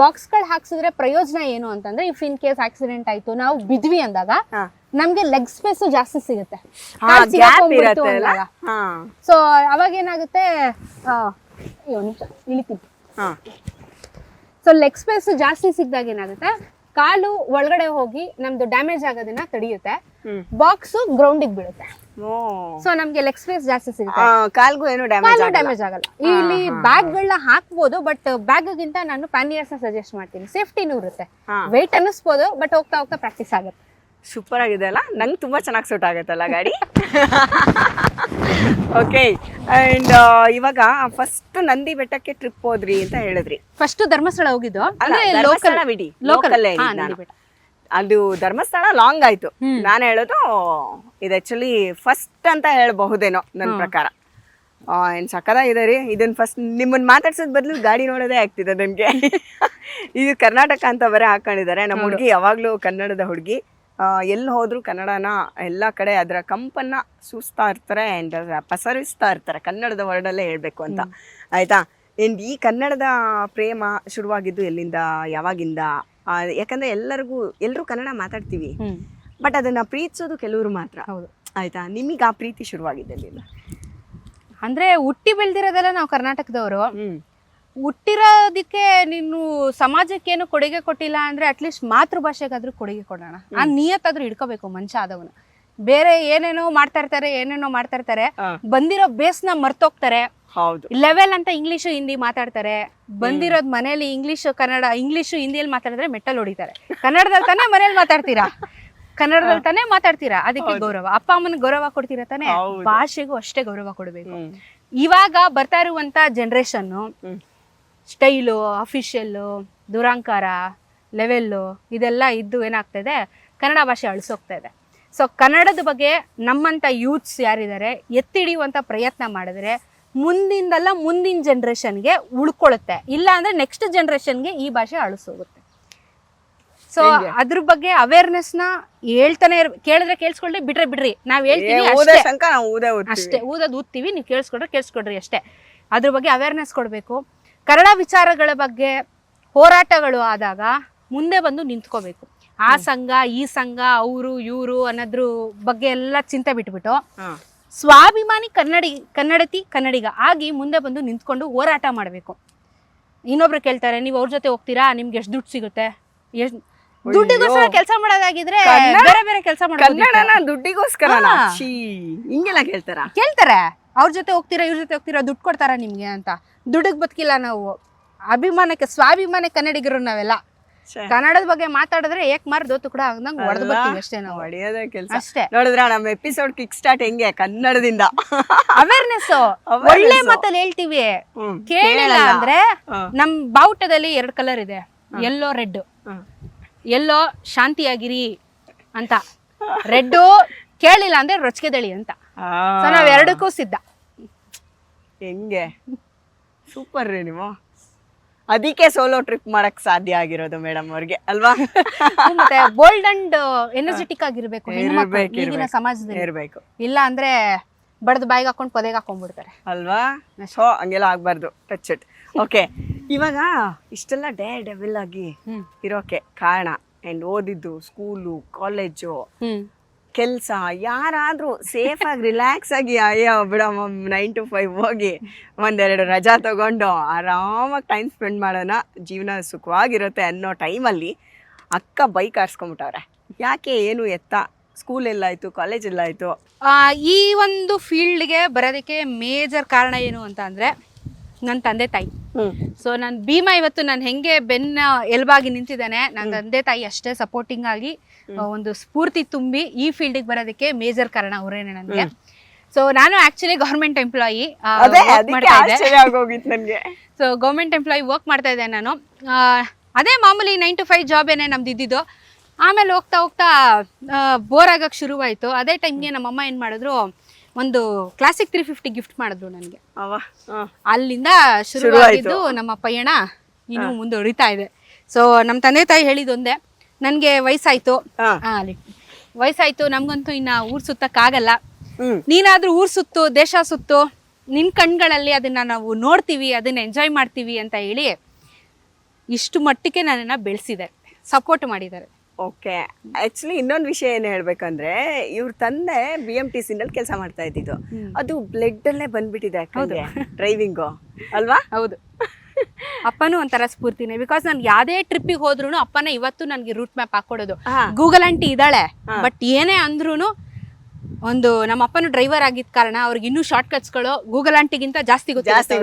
ಬಾಕ್ಸ್ ಗಳು ಹಾಕ್ಸಿದ್ರೆ ಪ್ರಯೋಜನ ಏನು ಅಂತಂದ್ರೆ, ಇಫ್ ಇನ್ ಕೇಸ್ ಆಕ್ಸಿಡೆಂಟ್ ಆಯ್ತು, ನಾವು ಬಿದ್ವಿ ಅಂದಾಗ ನಮ್ಗೆ ಲೆಗ್ ಸ್ಪೇಸ್ ಜಾಸ್ತಿ ಸಿಗುತ್ತೆ ಗ್ಯಾಪ್ ಇರತ್ತೆ ಅಲ್ಲ? ಹಾ ಸೊ ಅವಾಗ ಏನಾಗುತ್ತೆ ಇಳಿತೀನಿ. ಹಾ ಸೊ ಲೆಗ್ ಸ್ಪೇಸ್ ಜಾಸ್ತಿ ಸಿಕ್ಕಿದಾಗ ಏನಾಗುತ್ತೆ, ಕಾಲು ಒಳಗಡೆ ಹೋಗಿ ನಮ್ದು ಡ್ಯಾಮೇಜ್ ಆಗೋದನ್ನ ತಡೆಯುತ್ತೆ, ಬಾಕ್ಸ್ ಗ್ರೌಂಡಿಗೆ ಬೀಳುತ್ತೆ. ಸೊ ನಮ್ಗೆ ಲೆಗ್ ಸ್ಪೇಸ್ ಜಾಸ್ತಿ ಸಿಗುತ್ತೆ, ಕಾಲ್ಗೂ ಏನು ಡ್ಯಾಮೇಜ್ ಆಗಲ್ಲ. ಇಲ್ಲಿ ಬ್ಯಾಗ್ಗಳನ್ನ ಹಾಕ್ಬೋದು, ಬಟ್ ಬ್ಯಾಗ್ಗಿಂತ ನಾನು ಪ್ಯಾನಿಯರ್ಸ್ ಸಜೆಸ್ಟ್ ಮಾಡ್ತೀನಿ. ಸೇಫ್ಟಿನೂ ಇರುತ್ತೆ, ವೆಯ್ಟ್ ಅನ್ನಿಸ್ಬೋದು, ಬಟ್ ಹೋಗ್ತಾ ಹೋಗ್ತಾ ಪ್ರಾಕ್ಟೀಸ್ ಆಗುತ್ತೆ. ಸೂಪರ್ ಆಗಿದೆ ಅಲ್ಲ, ನಂಗೆ ತುಂಬಾ ಚೆನ್ನಾಗಿ ಸೂಟ್ ಆಗುತ್ತಲ್ಲ ಗಾಡಿ. ಓಕೆ, ಅಂಡ್ ಇವಾಗ ಫಸ್ಟ್ ನಂದಿ ಬೆಟ್ಟಕ್ಕೆ ಟ್ರಿಪ್ ಹೋದ್ರಿ ಅಂತ ಹೇಳಿದ್ರಿ. ಫಸ್ಟ್ ಧರ್ಮಸ್ಥಳ ಹೋಗಿದ್ದು, ಧರ್ಮಸ್ಥಳ ಬಿಡಿ, ಲೋಕಲ್ ಅದು ಧರ್ಮಸ್ಥಳ ಲಾಂಗ್ ಆಯ್ತು. ನಾನು ಹೇಳೋದು ಇದು ಆಕ್ಚುಲಿ ಫಸ್ಟ್ ಅಂತ ಹೇಳ್ಬಹುದೇನೋ ನನ್ನ ಪ್ರಕಾರ. ಏನ್ ಸಕ್ಕದಾಗಿದೆ ರೀ. ಇದನ್ನ ಫಸ್ಟ್ ನಿಮ್ಮನ್ನ ಮಾತಾಡ್ಸೋದ್ ಬದಲು ಗಾಡಿ ನೋಡೋದೇ ಆಗ್ತಿದೆ ನನಗೆ. ಇದು ಕರ್ನಾಟಕ ಅಂತ ಬರೀ ಹಾಕೊಂಡಿದ್ದಾರೆ. ನಮ್ಮ ಹುಡುಗಿ ಯಾವಾಗ್ಲೂ ಕನ್ನಡದ ಹುಡುಗಿ, ಎಲ್ಲಿ ಹೋದ್ರು ಕನ್ನಡನ ಎಲ್ಲ ಕಡೆ ಅದರ ಕಂಪನ್ನ ಸೂಸ್ತಾ ಇರ್ತಾರೆ ಆ್ಯಂಡ್ ಪಸರಿಸ್ತಾ ಇರ್ತಾರೆ, ಕನ್ನಡದ ವರ್ಡಲ್ಲೇ ಹೇಳ್ಬೇಕು ಅಂತ. ಆಯ್ತಾ, ಆ್ಯಂಡ್ ಈ ಕನ್ನಡದ ಪ್ರೇಮ ಶುರುವಾಗಿದ್ದು ಎಲ್ಲಿಂದ, ಯಾವಾಗಿಂದ? ಯಾಕಂದ್ರೆ ಎಲ್ಲರೂ ಕನ್ನಡ ಮಾತಾಡ್ತೀವಿ, ಬಟ್ ಅದನ್ನ ಪ್ರೀತಿಸೋದು ಕೆಲವರು ಮಾತ್ರ. ಹೌದು. ಆಯ್ತಾ, ನಿಮಗೆ ಆ ಪ್ರೀತಿ ಶುರುವಾಗಿದ್ದೆಲ್ಲಿಂದ? ಅಂದ್ರೆ ಹುಟ್ಟಿ ಬೆಳೆದಿರೋದೆಲ್ಲ ನಾವು ಕರ್ನಾಟಕದವರು. ಹುಟ್ಟಿರೋದಕ್ಕೆ ನೀನು ಸಮಾಜಕ್ಕೇನು ಕೊಡುಗೆ ಕೊಟ್ಟಿಲ್ಲ ಅಂದ್ರೆ ಅಟ್ಲೀಸ್ಟ್ ಮಾತೃಭಾಷೆಗಾದ್ರೂ ಕೊಡುಗೆ ಕೊಡೋಣ. ಆ ನಿಯತ್ತಾದ್ರೂ ಇಟ್ಕೋಬೇಕು ಮನುಷ್ಯ ಆದವನು. ಬೇರೆ ಏನೇನೋ ಮಾಡ್ತಾ ಇರ್ತಾರೆ, ಬಂದಿರೋ ಬೇಸ್ನ ಮರ್ತೋಗ್ತಾರೆ. ಹೌದು, ಲೆವೆಲ್ ಅಂತ ಇಂಗ್ಲಿಷು ಹಿಂದಿ ಮಾತಾಡ್ತಾರೆ, ಬಂದಿರೋದ್ ಮನೇಲಿ ಇಂಗ್ಲಿಷು ಕನ್ನಡ, ಇಂಗ್ಲಿಷು ಹಿಂದಿಯಲ್ಲಿ ಮಾತಾಡಿದ್ರೆ ಮೆಟ್ಟಲ್ ಹೊಡಿತಾರೆ. ಕನ್ನಡದಲ್ಲಿ ತಾನೇ ಮನೇಲಿ ಮಾತಾಡ್ತೀರಾ, ಕನ್ನಡದಲ್ಲಿ ತಾನೇ ಮಾತಾಡ್ತೀರಾ, ಅದಕ್ಕೆ ಗೌರವ. ಅಪ್ಪ ಅಮ್ಮನ ಗೌರವ ಕೊಡ್ತೀರಾ ತಾನೇ, ಭಾಷೆಗೂ ಅಷ್ಟೇ ಗೌರವ ಕೊಡಬೇಕು. ಇವಾಗ ಬರ್ತಾ ಇರುವಂತ ಜನರೇಷನ್ ಸ್ಟೈಲು, ಅಫಿಷಿಯಲ್ಲು, ದುರಾಂಕಾರ, ಲೆವೆಲ್ಲು ಇದೆಲ್ಲ ಇದ್ದು ಏನಾಗ್ತಾಯಿದೆ, ಕನ್ನಡ ಭಾಷೆ ಅಳಿಸೋಗ್ತಾ ಇದೆ. ಸೊ ಕನ್ನಡದ ಬಗ್ಗೆ ನಮ್ಮಂಥ ಯೂತ್ಸ್ ಯಾರಿದ್ದಾರೆ ಎತ್ತಿಡಿಯುವಂಥ ಪ್ರಯತ್ನ ಮಾಡಿದ್ರೆ ಮುಂದಿನ ಜನ್ರೇಷನ್ಗೆ ಉಳ್ಕೊಳ್ಳುತ್ತೆ. ಇಲ್ಲ ಅಂದರೆ ನೆಕ್ಸ್ಟ್ ಜನ್ರೇಷನ್ಗೆ ಈ ಭಾಷೆ ಅಳಿಸೋಗುತ್ತೆ. ಸೊ ಅದ್ರ ಬಗ್ಗೆ ಅವೇರ್ನೆಸ್ನ ಹೇಳ್ತಾನೆ ಕೇಳಿದ್ರೆ ಕೇಳಿಸ್ಕೊಳ್ಳಿ, ಬಿಡ್ರಿ ನಾವು ಹೇಳ್ತೀವಿ ಅಷ್ಟೇ, ಓದೋದು ಓದ್ತೀವಿ, ನೀವು ಕೇಳಿಸ್ಕೊಡ್ರಿ ಅಷ್ಟೇ. ಅದ್ರ ಬಗ್ಗೆ ಅವೇರ್ನೆಸ್ ಕೊಡಬೇಕು. ಕನ್ನಡ ವಿಚಾರಗಳ ಬಗ್ಗೆ ಹೋರಾಟಗಳು ಆದಾಗ ಮುಂದೆ ಬಂದು ನಿಂತ್ಕೋಬೇಕು. ಆ ಸಂಘ ಈ ಸಂಘ ಅವರು ಇವರು ಅನ್ನೋದ್ರ ಬಗ್ಗೆ ಎಲ್ಲ ಚಿಂತೆ ಬಿಟ್ಬಿಟ್ಟು ಸ್ವಾಭಿಮಾನಿ ಕನ್ನಡಿಗ ಆಗಿ ಮುಂದೆ ಬಂದು ನಿಂತ್ಕೊಂಡು ಹೋರಾಟ ಮಾಡಬೇಕು. ಇನ್ನೊಬ್ರು ಕೇಳ್ತಾರೆ, ನೀವು ಅವ್ರ ಜೊತೆ ಹೋಗ್ತೀರಾ, ನಿಮ್ಗೆ ಎಷ್ಟು ದುಡ್ಡು ಸಿಗುತ್ತೆ? ದುಡ್ಡಿಗೋಸ್ಕರ ಕೆಲಸ ಮಾಡೋದಾಗಿದ್ರೆ ಬೇರೆ ಕೆಲಸ ಮಾಡೋದು. ದುಡ್ಡಿಗೋಸ್ಕರ ಹಿಂಗೆಲ್ಲ ಕೇಳ್ತಾರೆ. ಅವ್ರ ಜೊತೆ ಹೋಗ್ತೀರಾ, ಇವ್ರ ಜೊತೆ ಹೋಗ್ತೀರಾ, ದುಡ್ಡು ಕೊಡ್ತಾರ ನಿಮ್ಗೆ ಅಂತ. ದುಡ್ಡಿಗೆ ಬದುಕಿಲ್ಲ ನಾವು, ಅಭಿಮಾನಕ್ಕೆ ಸ್ವಾಭಿಮಾನ ಕನ್ನಡಿಗರು ನಾವೆಲ್ಲ. ಕನ್ನಡದ ಬಗ್ಗೆ ಮಾತಾಡಿದ್ರೆ ಏಕ್ ಮಾರ್ ದೋತು ಕೂಡ ಅಂದಂಗೆ ಹೊಡೆದು ಬರ್ತೀವಿ ಅಷ್ಟೇ ನಾವು. ಹೊಡೆಯೋದೇ ಕೆಲಸ ಅಷ್ಟೇ. ನೋಡಿದ್ರ ನಮ್ಮ ಎಪಿಸೋಡ್ ಕಿಕ್ ಸ್ಟಾರ್ಟ್ ಹೆಂಗೆ ಕನ್ನಡದಿಂದ ಅವೇರ್ನೆಸ್ ಒಳ್ಳೆ ಮಾತಲ್ಲಿ ಹೇಳ್ತೀವಿ. ಕೇಳಿಲ್ಲ ಅಂದ್ರೆ ನಮ್ ಬಾವುಟದಲ್ಲಿ 2 ಕಲರ್ ಇದೆ, ಯೆಲ್ಲೋ ರೆಡ್. ಯೆಲ್ಲೋ ಶಾಂತಿಯಾಗಿರಿ ಅಂತ, ರೆಡ್ಡು ಕೇಳಿಲ್ಲ ಅಂದ್ರೆ ರೊಚ್ಕೆದಳಿ ಅಂತ. ಸೊ ನಾವ್ 2ಕ್ಕೂ ಸಿದ್ಧ. ಹೆಂಗೆ ಸೂಪರ್ ರೀ ನೀವು. ಅದಕ್ಕೆ ಸೋಲೋ ಟ್ರಿಪ್ ಮಾಡಕ್ ಸಾಧ್ಯ ಆಗಿರೋದು ಮೇಡಮ್ ಅವ್ರಿಗೆ ಅಲ್ವಾ? ಮತ್ತೆ ಬೋಲ್ಡ್ ಅಂಡ್ ಎನರ್ಜೆಟಿಕ್ ಆಗಿರ್ಬೇಕು ಈಗಿನ ಸಮಾಜದಲ್ಲಿ ಇರ್ಬೇಕು. ಇಲ್ಲ ಅಂದ್ರೆ ಬಡ್ದು ಬಾಯಿಗೆ ಹಾಕೊಂಡು ಪೊದೆಗೆ ಹಾಕೊಂಡ್ಬಿಡ್ತಾರೆ ಅಲ್ವಾ? ಸೊ ಹಂಗೆಲ್ಲ ಆಗ್ಬಾರ್ದು. Touch it. ಓಕೆ, ಇವಾಗ ಇಷ್ಟೆಲ್ಲ ಡೆವಿಲ್ ಆಗಿ ಇರೋಕೆ ಕಾರಣ ಅಂಡ್ ಓದಿದ್ದು ಸ್ಕೂಲು, ಕಾಲೇಜು, ಕೆಲಸ, ಯಾರಾದ್ರೂ ಸೇಫ್ ಆಗಿ ರಿಲ್ಯಾಕ್ಸ್ ಆಗಿ ಅಯ್ಯೋ ಬಿಡಮ್ಮ 9 to 5 ಹೋಗಿ 1-2 ರಜಾ ತಗೊಂಡು ಆರಾಮಾಗಿ ಟೈಮ್ ಸ್ಪೆಂಡ್ ಮಾಡೋಣ, ಜೀವನ ಸುಖವಾಗಿರುತ್ತೆ ಅನ್ನೋ ಟೈಮಲ್ಲಿ ಅಕ್ಕ ಬೈಕ್ ಆರಿಸ್ಕೊಂಡ್ಬಿಟ್ಟವ್ರೆ. ಯಾಕೆ, ಏನು ಎತ್ತ? ಸ್ಕೂಲ್ ಎಲ್ಲಾಯ್ತು, ಕಾಲೇಜ್ ಎಲ್ಲಾಯ್ತು? ಈ ಒಂದು ಫೀಲ್ಡ್ಗೆ ಬರೋದಕ್ಕೆ ಮೇಜರ್ ಕಾರಣ ಏನು ಅಂತ ಅಂದ್ರೆ ನನ್ನ ತಂದೆ ತಾಯಿ. ಸೊ ನನ್ನ ಭೀಮಾ ಇವತ್ತು ನಾನು ಹೆಂಗೆ ಬೆನ್ನ ಎಲ್ಬಾಗಿ ನಿಂತಿದ್ದಾನೆ, ನನ್ನ ತಂದೆ ತಾಯಿ ಅಷ್ಟೇ ಸಪೋರ್ಟಿಂಗ್ ಆಗಿ ಒಂದು ಸ್ಫೂರ್ತಿ ತುಂಬಿ ಈ ಫೀಲ್ಡಿಗೆ ಬರೋದಕ್ಕೆ ಮೇಜರ್ ಕಾರಣ ಅವರೇನೆ ನನಗೆ. ಸೊ ನಾನು ಆಕ್ಚುಲಿ ಗೌರ್ಮೆಂಟ್ ಎಂಪ್ಲಾಯಿ ಮಾಡ್ತಾ ಇದ್ದೆ. ಸೊ ಗೌರ್ಮೆಂಟ್ ಎಂಪ್ಲಾಯಿ ವರ್ಕ್ ಮಾಡ್ತಾ ಇದ್ದೆ ನಾನು. ಅದೇ ಮಾಮೂಲಿ 9 to 5 ಜಾಬ್ ಏನೇ ನಮ್ದು ಇದ್ದಿದ್ದು. ಆಮೇಲೆ ಹೋಗ್ತಾ ಹೋಗ್ತಾ ಬೋರ್ ಆಗಕ್ಕೆ ಶುರುವಾಯಿತು. ಅದೇ ಟೈಮ್ಗೆ ನಮ್ಮಮ್ಮ ಏನು ಮಾಡಿದ್ರು, ಒಂದು ಕ್ಲಾಸಿಕ್ 350 ಗಿಫ್ಟ್ ಮಾಡಿದ್ರು ನನಗೆ. ಅಲ್ಲಿಂದ ಶುರುವಾಗಿದ್ದು ನಮ್ಮ ಪಯಣ ಇನ್ನು ಮುಂದುವರಿತಾ ಇದೆ. ಸೊ ನಮ್ಮ ತಂದೆ ತಾಯಿ ಹೇಳಿದೊಂದೇ, ನನಗೆ ವಯಸ್ಸಾಯ್ತು, ನಮ್ಗಂತೂ ಇನ್ನ ಊರ್ ಸುತ್ತಕ್ಕಾಗಲ್ಲ, ನೀನಾದ್ರೂ ಊರ್ ಸುತ್ತು, ದೇಶ ಸುತ್ತು, ನಿನ್ ಕಣ್ಗಳಲ್ಲಿ ಅದನ್ನ ನಾವು ನೋಡ್ತೀವಿ, ಅದನ್ನ ಎಂಜಾಯ್ ಮಾಡ್ತೀವಿ ಅಂತ ಹೇಳಿ ಇಷ್ಟು ಮಟ್ಟಿಗೆ ನನ್ನನ್ನ ಬೆಳೆಸಿದ್ದಾರೆ, ಸಪೋರ್ಟ್ ಮಾಡಿದ್ದಾರೆ. ಓಕೆ. ಆಕ್ಚುಲಿ ಇನ್ನೊಂದು ವಿಷಯ ಏನು ಹೇಳ್ಬೇಕಂದ್ರೆ ಇವ್ರ ತಂದೆ BMTC ನಲ್ಲಿ ಕೆಲಸ ಮಾಡ್ತಾ ಇದ್ದಿದ್ದು, ಅದು ಬ್ಲಡ್ ಅಲ್ಲೇ ಬಂದ್ಬಿಟ್ಟಿದೆ ಡ್ರೈವಿಂಗು ಅಲ್ವಾ? ಹೌದು. ಅಪ್ಪನೂ ಒಂಥರ ಸ್ಫೂರ್ತಿನೇ. ಬಿಕಾಸ್ ನಾನು ಯಾವ್ದೇ ಟ್ರಿಪ್ಪಿಗೆ ಹೋದ್ರು ಅಪ್ಪನೇ ಇವತ್ತು ನನಗೆ ರೂಟ್ ಮ್ಯಾಪ್ ಹಾಕೊಡೋದು. ಗೂಗಲ್ ಆಂಟಿ ಇದ್ದಾಳೆ, ಬಟ್ ಏನೇ ಅಂದ್ರೂ ಒಂದು ನಮ್ಮ ಅಪ್ಪನು ಡ್ರೈವರ್ ಆಗಿದ್ದ ಕಾರಣ ಅವ್ರಿಗೆ ಇನ್ನೂ ಶಾರ್ಟ್ ಕಟ್ಸ್ಗಳು ಗೂಗಲ್ ಆಂಟಿಗಿಂತ ಜಾಸ್ತಿ ಗೊತ್ತಿರುತ್ತೆ.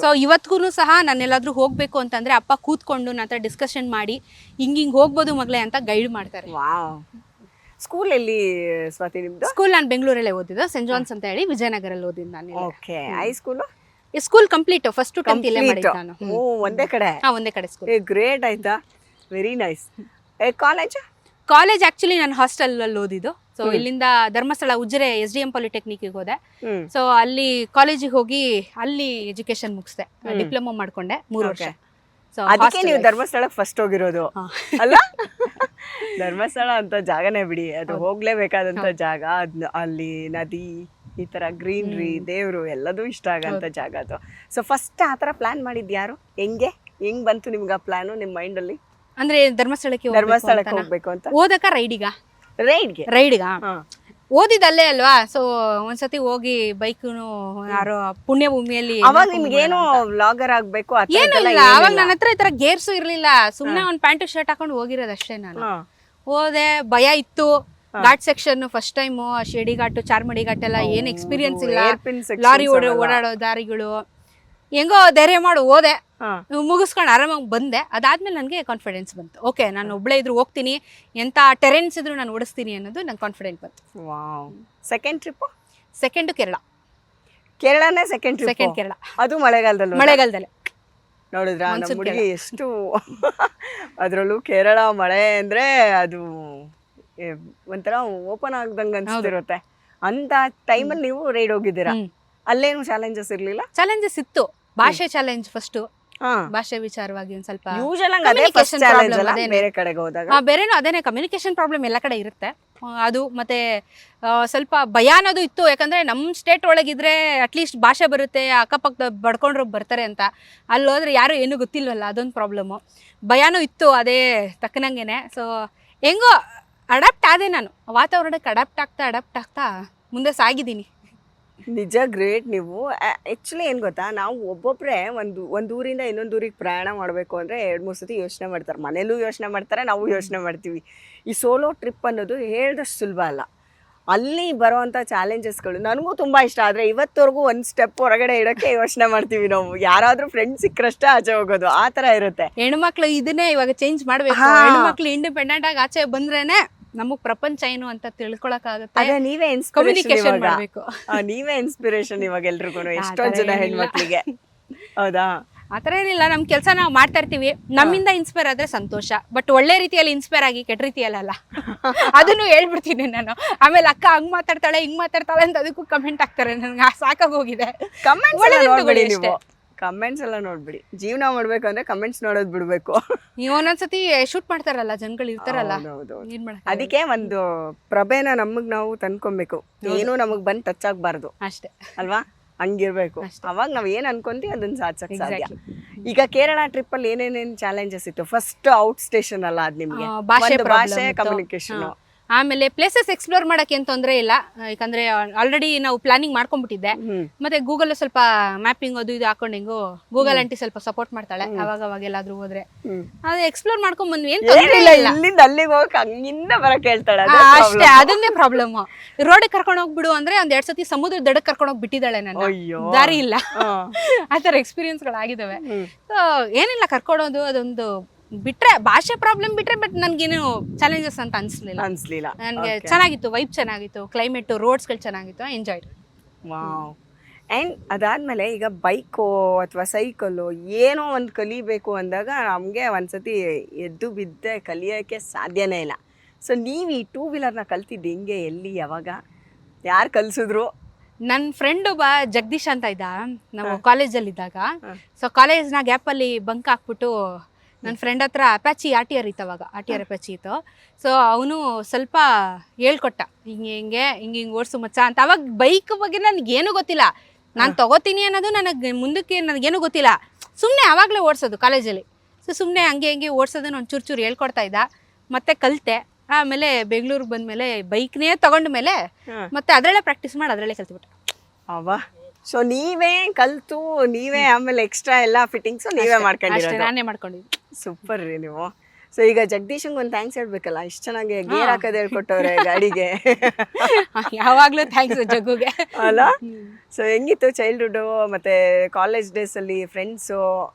ಸೊ ಇವತ್ತಿಗೂ ಸಹ ನಾನು ಎಲ್ಲಾದ್ರೂ ಹೋಗ್ಬೇಕು ಅಂತಂದ್ರೆ ಅಪ್ಪ ಕೂತ್ಕೊಂಡು ನನ್ನ ಹತ್ರ ಡಿಸ್ಕಷನ್ ಮಾಡಿ ಹಿಂಗ್ ಹೋಗ್ಬೋದು ಮಗಳೇ ಅಂತ ಗೈಡ್ ಮಾಡ್ತಾರೆ. ಸ್ಕೂಲ್ ಎಲ್ಲಿ ಸ್ವಾತಿ ನಿಮ್ದು? ಸ್ಕೂಲ್ ನಾನು ಬೆಂಗಳೂರಲ್ಲೇ ಓದಿದ್ದು, ಸೆಂಟ್ ಜಾನ್ಸ್ ಅಂತ ಹೇಳಿ ವಿಜಯನಗರಲ್ಲಿ ಓದಿದ್ದು ನಾನು. Okay. High school? School complete, first to 10th ಇಲ್ಲೇ ಮಾಡಿದ್ದು ನಾನು. ಒಂದೇ ಕಡೆ? ಒಂದೇ ಕಡೆ ಸ್ಕೂಲ್. ಗ್ರೇಟ್ ಆಯ್ತಾ, ವೆರಿ ನೈಸ್. ಕಾಲೇಜ್ ಆಕ್ಚುಲಿ ನಾನು ಹಾಸ್ಟೆಲ್ ಅಲ್ಲಿ ಓದಿದ್ದು. ಸೊ ಇಲ್ಲಿಂದ ಧರ್ಮಸ್ಥಳ ಉಜಿರೆ SDM ಪಾಲಿಟೆಕ್ನಿಕ್ ಹೋದೆ. ಸೊ ಅಲ್ಲಿ ಕಾಲೇಜಿಗೆ ಹೋಗಿ ಅಲ್ಲಿ ಎಜುಕೇಶನ್ ಮುಗಿಸ್ದೆ, ಡಿಪ್ಲೊಮಾ ಮಾಡ್ಕೊಂಡೆ 3 ವರ್ಷ. ಸೊ ಅದಕ್ಕೆ ನೀವು ಧರ್ಮಸ್ಥಳಕ್ಕೆ ಫಸ್ಟ್ ಹೋಗಿರೋದು ಅಲ್ಲ? ಧರ್ಮಸ್ಥಳ ಅಂತ ಜಾಗನೇ ಬಿಡಿ, ಅದು ಹೋಗ್ಲೇಬೇಕಾದಂತ ಜಾಗ. ಅಲ್ಲಿ ನದಿ, ಈ ತರ ಗ್ರೀನ್ರಿ, ದೇವ್ರು ಎಲ್ಲದೂ ಇಷ್ಟ ಆಗಂತ ಜಾಗ ಅದು. ಸೊ ಫಸ್ಟ್ ಆ ತರ ಪ್ಲಾನ್ ಮಾಡಿದ್ ಯಾರು? ಹೆಂಗ್ ಬಂತು ನಿಮ್ಗೆ ಆ ಪ್ಲಾನು ನಿಮ್ಮ ಮೈಂಡ್ ಅಲ್ಲಿ? ಅಂದ್ರೆ ಧರ್ಮಸ್ಥಳಕ್ಕೆ ಹೋಗ್ಬೇಕು ಅಂತ ಓದಕ ರೈಡ್ಗ ಓದಿದಲ್ಲೇ ಅಲ್ವಾ. ಸೊ ಒಂದ್ಸತಿ ಹೋಗಿ ಬೈಕ್ನು ಯಾರೋ ಪುಣ್ಯ ಭೂಮಿಯಲ್ಲಿ ಅವಾಗ ನಿಮ್ಗೇನು ವ್ಲಾಗರ್ ಆಗ್ಬೇಕು ಏನು ಇಲ್ಲ. ಅವಾಗ ನನ್ನ ಹತ್ರ ಈ ತರ ಗೇರ್ಸು ಇರ್ಲಿಲ್ಲ, ಸುಮ್ನೆ ಒಂದ್ ಪ್ಯಾಂಟ್ ಶರ್ಟ್ ಹಾಕೊಂಡು ಹೋಗಿರೋದಷ್ಟೇ ನಾನು. ಹೋದೆ, ಭಯ ಇತ್ತು. Ghat section first time, Shirdi ghat, Charmadi ghat ಎಲ್ಲ ಏನ್ ಎಕ್ಸ್ಪೀರಿಯನ್ಸ್ ಇಲ್ಲ, ಲಾರಿ ಓಡಾಡೋ ದಾರಿಗಳು. ಹೆಂಗೋ ಧೈರ್ಯ ಮಾಡಿ ಹೋದೆ, ಮುಗಿಸ್ಕೊಂಡು ಆರಾಮಾಗಿ ಬಂದೆ. ಅದಾದ್ಮೇಲೆ ನನಗೆ ಕಾನ್ಫಿಡೆನ್ಸ್ ಬಂತು. ಓಕೆ, ನಾನು ಒಬ್ಳೆ ಇದ್ರು ಹೋಗ್ತೀನಿ, ಎಂತ ಟೆರೆನ್ಸ್ ಇದ್ರು ನಾನು ಓಡಿಸ್ತೀನಿ ಅನ್ನೋದು ನಂಗೆ ಕಾನ್ಫಿಡೆಂಟ್ ಬಂತು. Second trip? ಸೆಕೆಂಡ್ ಕೇರಳನೇ ಸೆಕೆಂಡ್ ಕೇರಳ. ಅದು ಮಳೆಗಾಲದಲ್ಲೇ ನೋಡಿದ್ರ ನಮ್ಮ ಹುಡುಗಿ ಎಷ್ಟು ಅದ್ರಲ್ಲೂ ಕೇರಳ ಮಳೆ ಅಂದ್ರೆ ಅದು ಒಂಥರ ಓಪನ್ ಆಗ್ದಂಗ ಅನ್ಸ್ತಿರುತ್ತೆ. ಅಂತ ಟೈಮಲ್ಲಿ ನೀವು ರೈಡ್ ಹೋಗಿದ್ದೀರಾ, ಅಲ್ಲೇನು ಚಾಲೆಂಜಸ್ ಇರ್ಲಿಲ್ಲ? ಚಾಲೆಂಜಸ್ ಇತ್ತು. ಭಾಷೆ ಚಾಲೆಂಜ್ ಫಸ್ಟ್, ಭಾಷೆ ವಿಚಾರವಾಗಿ ಒಂದ್ ಸ್ವಲ್ಪ ಬೇರೆ ಕಡೆಗೆ ಹೋದಾಗ ಬೇರೆನೂ ಅದೇನೆ, ಕಮ್ಯುನಿಕೇಶನ್ ಪ್ರಾಬ್ಲಮ್ ಎಲ್ಲ ಕಡೆ ಇರುತ್ತೆ ಅದು. ಮತ್ತೆ ಸ್ವಲ್ಪ ಭಯ ಅನ್ನೋದು ಇತ್ತು, ಯಾಕಂದ್ರೆ ನಮ್ ಸ್ಟೇಟ್ ಒಳಗಿದ್ರೆ ಅಟ್ಲೀಸ್ಟ್ ಭಾಷೆ ಬರುತ್ತೆ, ಅಕ್ಕಪಕ್ಕದ ಬಡ್ಕೊಂಡ್ರು ಬರ್ತಾರೆ ಅಂತ. ಅಲ್ಲಿ ಹೋದ್ರೆ ಯಾರು ಏನು ಗೊತ್ತಿಲ್ವಲ್ಲ, ಅದೊಂದು ಪ್ರಾಬ್ಲಮ್ಮು. ಭಯನೂ ಇತ್ತು ಅದೇ ತಕ್ಕನಂಗೆನೆ. ಸೊ ಹೆಂಗೋ ಅಡಾಪ್ಟ್ ಆದೆ ನಾನು, ವಾತಾವರಣಕ್ಕೆ ಅಡಾಪ್ಟ್ ಆಗ್ತಾ ಮುಂದೆ ಸಾಗಿದ್ದೀನಿ. ನಿಜ ಗ್ರೇಟ್ ನೀವು. ಆ್ಯಕ್ಚುಲಿ ಏನು ಗೊತ್ತಾ, ನಾವು ಒಬ್ಬೊಬ್ಬರೇ ಒಂದು ಊರಿಂದ ಇನ್ನೊಂದು ಊರಿಗೆ ಪ್ರಯಾಣ ಮಾಡಬೇಕು ಅಂದರೆ 2-3 ಸತಿ ಯೋಚನೆ ಮಾಡ್ತಾರೆ. ಮನೇಲೂ ಯೋಚನೆ ಮಾಡ್ತಾರೆ, ನಾವು ಯೋಚನೆ ಮಾಡ್ತೀವಿ. ಈ ಸೋಲೋ ಟ್ರಿಪ್ ಅನ್ನೋದು ಹೇಳಿದಷ್ಟು ಸುಲಭ ಅಲ್ಲ. ಅಲ್ಲಿ ಬರೋವಂಥ ಚಾಲೆಂಜಸ್ಗಳು ನನಗೂ ತುಂಬ ಇಷ್ಟ. ಆದರೆ ಇವತ್ತವರೆಗೂ ಒಂದು ಸ್ಟೆಪ್ ಹೊರಗಡೆ ಇಡೋಕ್ಕೆ ಯೋಚನೆ ಮಾಡ್ತೀವಿ ನಾವು. ಯಾರಾದರೂ ಫ್ರೆಂಡ್ಸ್ ಸಿಕ್ಕರಷ್ಟೇ ಆಚೆ ಹೋಗೋದು, ಆ ಥರ ಇರುತ್ತೆ. ಹೆಣ್ಮಕ್ಳು ಇದನ್ನೇ ಇವಾಗ ಚೇಂಜ್ ಮಾಡಬೇಕು. ಹೆಣ್ಮಕ್ಳು ಇಂಡಿಪೆಂಡೆಂಟ್ ಆಗಿ ಆಚೆ ಬಂದ್ರೇನೆ ನಮಗ್ ಪ್ರಪಂಚ ಏನು ಅಂತ ತಿಳ್ಕೊಳಕ್ಕಾಗುತ್ತೆ. ನೀವೇ ಕಮ್ಯುನಿಕೇಶನ್ ಮಾಡಬೇಕು. ನೀವೇ ಇನ್ಸ್ಪಿರೇಷನ್ ಇವಾಗ ಎಲ್ರಿಗೂ, ಎಷ್ಟೊಂದು ಜನ ಹೆಣ್ಮಕ್ಳಿಗೆ. ಹೌದಾ? ಆತರ ಏನಿಲ್ಲ, ನಮ್ ಕೆಲಸ ನಾವು ಮಾಡ್ತಾ ಇರ್ತೀವಿ, ನಮ್ಮಿಂದ ಇನ್ಸ್ಪೈರ್ ಆದ್ರೆ ಸಂತೋಷ. ಬಟ್ ಒಳ್ಳೆ ರೀತಿಯಲ್ಲಿ ಇನ್ಸ್ಪೈರ್ ಆಗಿ ಕೆಟ್ಟ ರೀತಿಯಲ್ಲ ಅದನ್ನು ಹೇಳ್ಬಿಡ್ತೀನಿ ನಾನು. ಆಮೇಲೆ ಅಕ್ಕ ಹಂಗ್ ಮಾತಾಡ್ತಾಳೆ ಹಿಂಗ್ ಮಾತಾಡ್ತಾಳೆ ಅಂತ ಅದಕ್ಕೂ ಕಮೆಂಟ್ ಹಾಕ್ತಾರೆ. ನನ್ಗೆ ಸಾಕಾಗೋಗಿದೆ. ಕಮೆಂಟ್ಸ್ ಎಲ್ಲ ನೋಡ್ಬಿಡಿ. ಜೀವನ ಮಾಡ್ಬೇಕಂದ್ರೆ ಕಮೆಂಟ್ಸ್ ನೋಡೋದ್ ಬಿಡ್ಬೇಕು. ನೀವು ಒಂದೊಂದ್ಸತಿ ಶೂಟ್ ಮಾಡ್ತಾರಲ್ಲ, ಜನಗಳು ಇರ್ತಾರಲ್ಲ, ಅದಕ್ಕೆ ಒಂದು ಪ್ರಭೆನ ನಮಗ್ ನಾವು ತಂದ್ಕೊಬೇಕು. ಏನು ನಮಗ್ ಬಂದ್ ಟಚ್ ಆಗ್ಬಾರ್ದು ಅಷ್ಟೇ ಅಲ್ವಾ? ಹಂಗಿರ್ಬೇಕು. ಅವಾಗ ನಾವ್ ಏನ್ ಅನ್ಕೊಂತೀವಿ ಅದನ್ನ ಸಾಧಿಸಕ್ ಸಾಧ್ಯ. ಈಗ ಕೇರಳ ಟ್ರಿಪ್ ಅಲ್ಲಿ ಏನೇನೇನ್ ಚಾಲೆಂಜಸ್ ಇತ್ತು? ಫಸ್ಟ್ ಔಟ್ ಸ್ಟೇಷನ್ ಅಲ್ಲ ಅದ್ ನಿಮ್ಗೆ, ಭಾಷೆ ಕಮ್ಯುನಿಕೇಶನ್. ಆಮೇಲೆ ಪ್ಲೇಸಸ್ ಎಕ್ಸ್ಪ್ಲೋರ್ ಮಾಡಕ್ಕೆ ಏನ್ ತೊಂದರೆ ಇಲ್ಲ, ಯಾಕಂದ್ರೆ ಆಲ್ರೆಡಿ ನಾವು ಪ್ಲಾನಿಂಗ್ ಮಾಡ್ಕೊಂಡ್ಬಿಟ್ಟಿದ್ದೆ. ಮತ್ತೆ ಗೂಗಲ್ ಸ್ವಲ್ಪ ಮ್ಯಾಪಿಂಗ್ ಅದು ಇದು ಹಾಕೊಂಡು ಹೆಂಗು ಗೂಗಲ್ ಆಂಟಿ ಸ್ವಲ್ಪ ಸಪೋರ್ಟ್ ಮಾಡ್ತಾಳೆ. ಅವಾಗ ಎಲ್ಲಾದ್ರೂ ಹೋದ್ರೆ ಅದು ಎಕ್ಸ್ಪ್ಲೋರ್ ಮಾಡ್ಕೊಂಡ್ ಬಂದ್ವಿ. ಏನ್ ತೊಂದರೆ ಇಲ್ಲ, ಇಲ್ಲಿಂದ ಅಲ್ಲಿಗೆ ಹೋಗಕ್ ಹಂಗಿಂದ ಬರಕ್ ಹೇಳ್ತಾಳೆ ಅಷ್ಟೇ. ಅದನ್ನೇ ಪ್ರಾಬ್ಲಮ್. ರೋಡ್ ಕರ್ಕೊಂಡು ಹೋಗ್ಬಿಡು ಅಂದ್ರೆ ಒಂದ್ 2 ಸತಿ ಸಮುದ್ರ ದಡಕ್ ಕರ್ಕೊಂಡು ಹೋಗಿ ಬಿಟ್ಟಿದ್ದಾಳೆ. ನನ್ನ ದಾರಿ ಇಲ್ಲ, ಆತರ ಎಕ್ಸ್ಪೀರಿಯನ್ಸ್ ಗಳಾಗಿದ್ದಾವೆ. ಏನಿಲ್ಲ, ಕರ್ಕೊಡೋದು ಅದೊಂದು ಬಿಟ್ರೆ, ಭಾಷೆ ಪ್ರಾಬ್ಲಮ್ ಬಿಟ್ರೆ, ಬಟ್ ನನ್ಗೇನು ಚಾಲೆಂಜಸ್ ಅಂತ ಅನ್ಸ್ಲಿಲ್ಲ. ನನ್ಗೆ ಚೆನ್ನಾಗಿತ್ತು, ವೈಬ್ ಚೆನ್ನಾಗಿತ್ತು, ಕ್ಲೈಮೇಟ್, ರೋಡ್ಸ್ಗಳು ಚೆನ್ನಾಗಿತ್ತು, ಎಂಜಾಯ್. ವಾವ್. ಆ್ಯಂಡ್ ಅದಾದ್ಮೇಲೆ ಈಗ ಬೈಕು ಅಥವಾ ಸೈಕಲ್ಲು ಏನೋ ಒಂದು ಕಲಿಬೇಕು ಅಂದಾಗ ನಮಗೆ ಒಂದ್ಸತಿ ಎದ್ದು ಬಿದ್ದೆ ಕಲಿಯೋಕ್ಕೆ ಸಾಧ್ಯನೇ ಇಲ್ಲ. ಸೊ ನೀವು ಈ 2 ವೀಲರ್ನ ಕಲ್ತಿದ್ದು ಹಿಂಗೆ, ಎಲ್ಲಿ, ಯಾವಾಗ, ಯಾರು ಕಲಿಸಿದ್ರು? ನನ್ನ ಫ್ರೆಂಡ್ ಒಬ್ಬ ಜಗದೀಶ್ ಅಂತ ಇದ್ದ, ನಾವು ಕಾಲೇಜಲ್ಲಿ ಇದ್ದಾಗ. ಸೊ ಕಾಲೇಜ್ನ ಗ್ಯಾಪಲ್ಲಿ ಬಂಕ್ ಹಾಕ್ಬಿಟ್ಟು ನನ್ನ ಫ್ರೆಂಡ್ ಹತ್ರ ಅಪ್ಯಾಚಿ ಆರ್ ಇತ್ತು, ಅವಾಗ ಆರ್ ಅಪ್ಯಾಚಿ ಇತ್ತು. ಸೊ ಅವನು ಸ್ವಲ್ಪ ಹೇಳ್ಕೊಟ್ಟ, ಹಿಂಗೆ ಓಡಿಸು ಮಚ್ಚ ಅಂತ. ಅವಾಗ ಬೈಕ್ ಬಗ್ಗೆ ನನಗೇನು ಗೊತ್ತಿಲ್ಲ, ನಾನು ತಗೋತೀನಿ ಅನ್ನೋದು ನನಗೆ ಮುಂದಕ್ಕೆ ನನಗೇನು ಗೊತ್ತಿಲ್ಲ. ಸುಮ್ಮನೆ ಆವಾಗಲೇ ಓಡಿಸೋದು ಕಾಲೇಜಲ್ಲಿ. ಸೊ ಸುಮ್ಮನೆ ಹಂಗೆ ಓಡಿಸೋದನ್ನ ಒಂದು ಚೂರು ಹೇಳ್ಕೊಡ್ತಾ ಇದ್ದ. ಮತ್ತೆ ಕಲಿತೆ. ಆಮೇಲೆ ಬೆಂಗಳೂರಿಗೆ ಬಂದಮೇಲೆ ಬೈಕ್ನೇ ತಗೊಂಡ್ಮೇಲೆ ಮತ್ತೆ ಅದರಲ್ಲೇ ಪ್ರಾಕ್ಟೀಸ್ ಮಾಡಿ ಅದರಲ್ಲೇ ಕಲ್ತ್ಬಿಟ್ಟೆ. ಅವ ಸೊ ನೀವೇ ಕಲ್ತು ನೀವೇ ಆಮೇಲೆ ಎಕ್ಸ್ಟ್ರಾ ಎಲ್ಲ ಫಿಟ್ಟಿಂಗ್ಸು ನೀವೇ ಮಾಡ್ಕೊಂಡಿರೋದು? ನಾನೇ ಮಾಡ್ಕೊಂಡಿದ್ದೆ. ಸೂಪರ್ ರೀ ನೀವು. ಸೊ ಈಗ ಜಗದೀಶಂಗೆ ಒಂದು ಥ್ಯಾಂಕ್ಸ್ ಹೇಳ್ಬೇಕಲ್ಲ, ಇಷ್ಟು ಚೆನ್ನಾಗಿ ಗೇರ್ ಹಾಕೋದು ಹೇಳ್ಕೊಟ್ಟವ್ರೆ ಗಾಡಿಗೆ. ಯಾವಾಗಲೂ ಥ್ಯಾಂಕ್ಸ್ ಜಗ್ಗುಗೆ ಅಲ್ಲ. ಸೊ ಹೆಂಗಿತ್ತು ಚೈಲ್ಡ್ಹುಡ್ಡು ಮತ್ತು ಕಾಲೇಜ್ ಡೇಸಲ್ಲಿ ಫ್ರೆಂಡ್ಸ್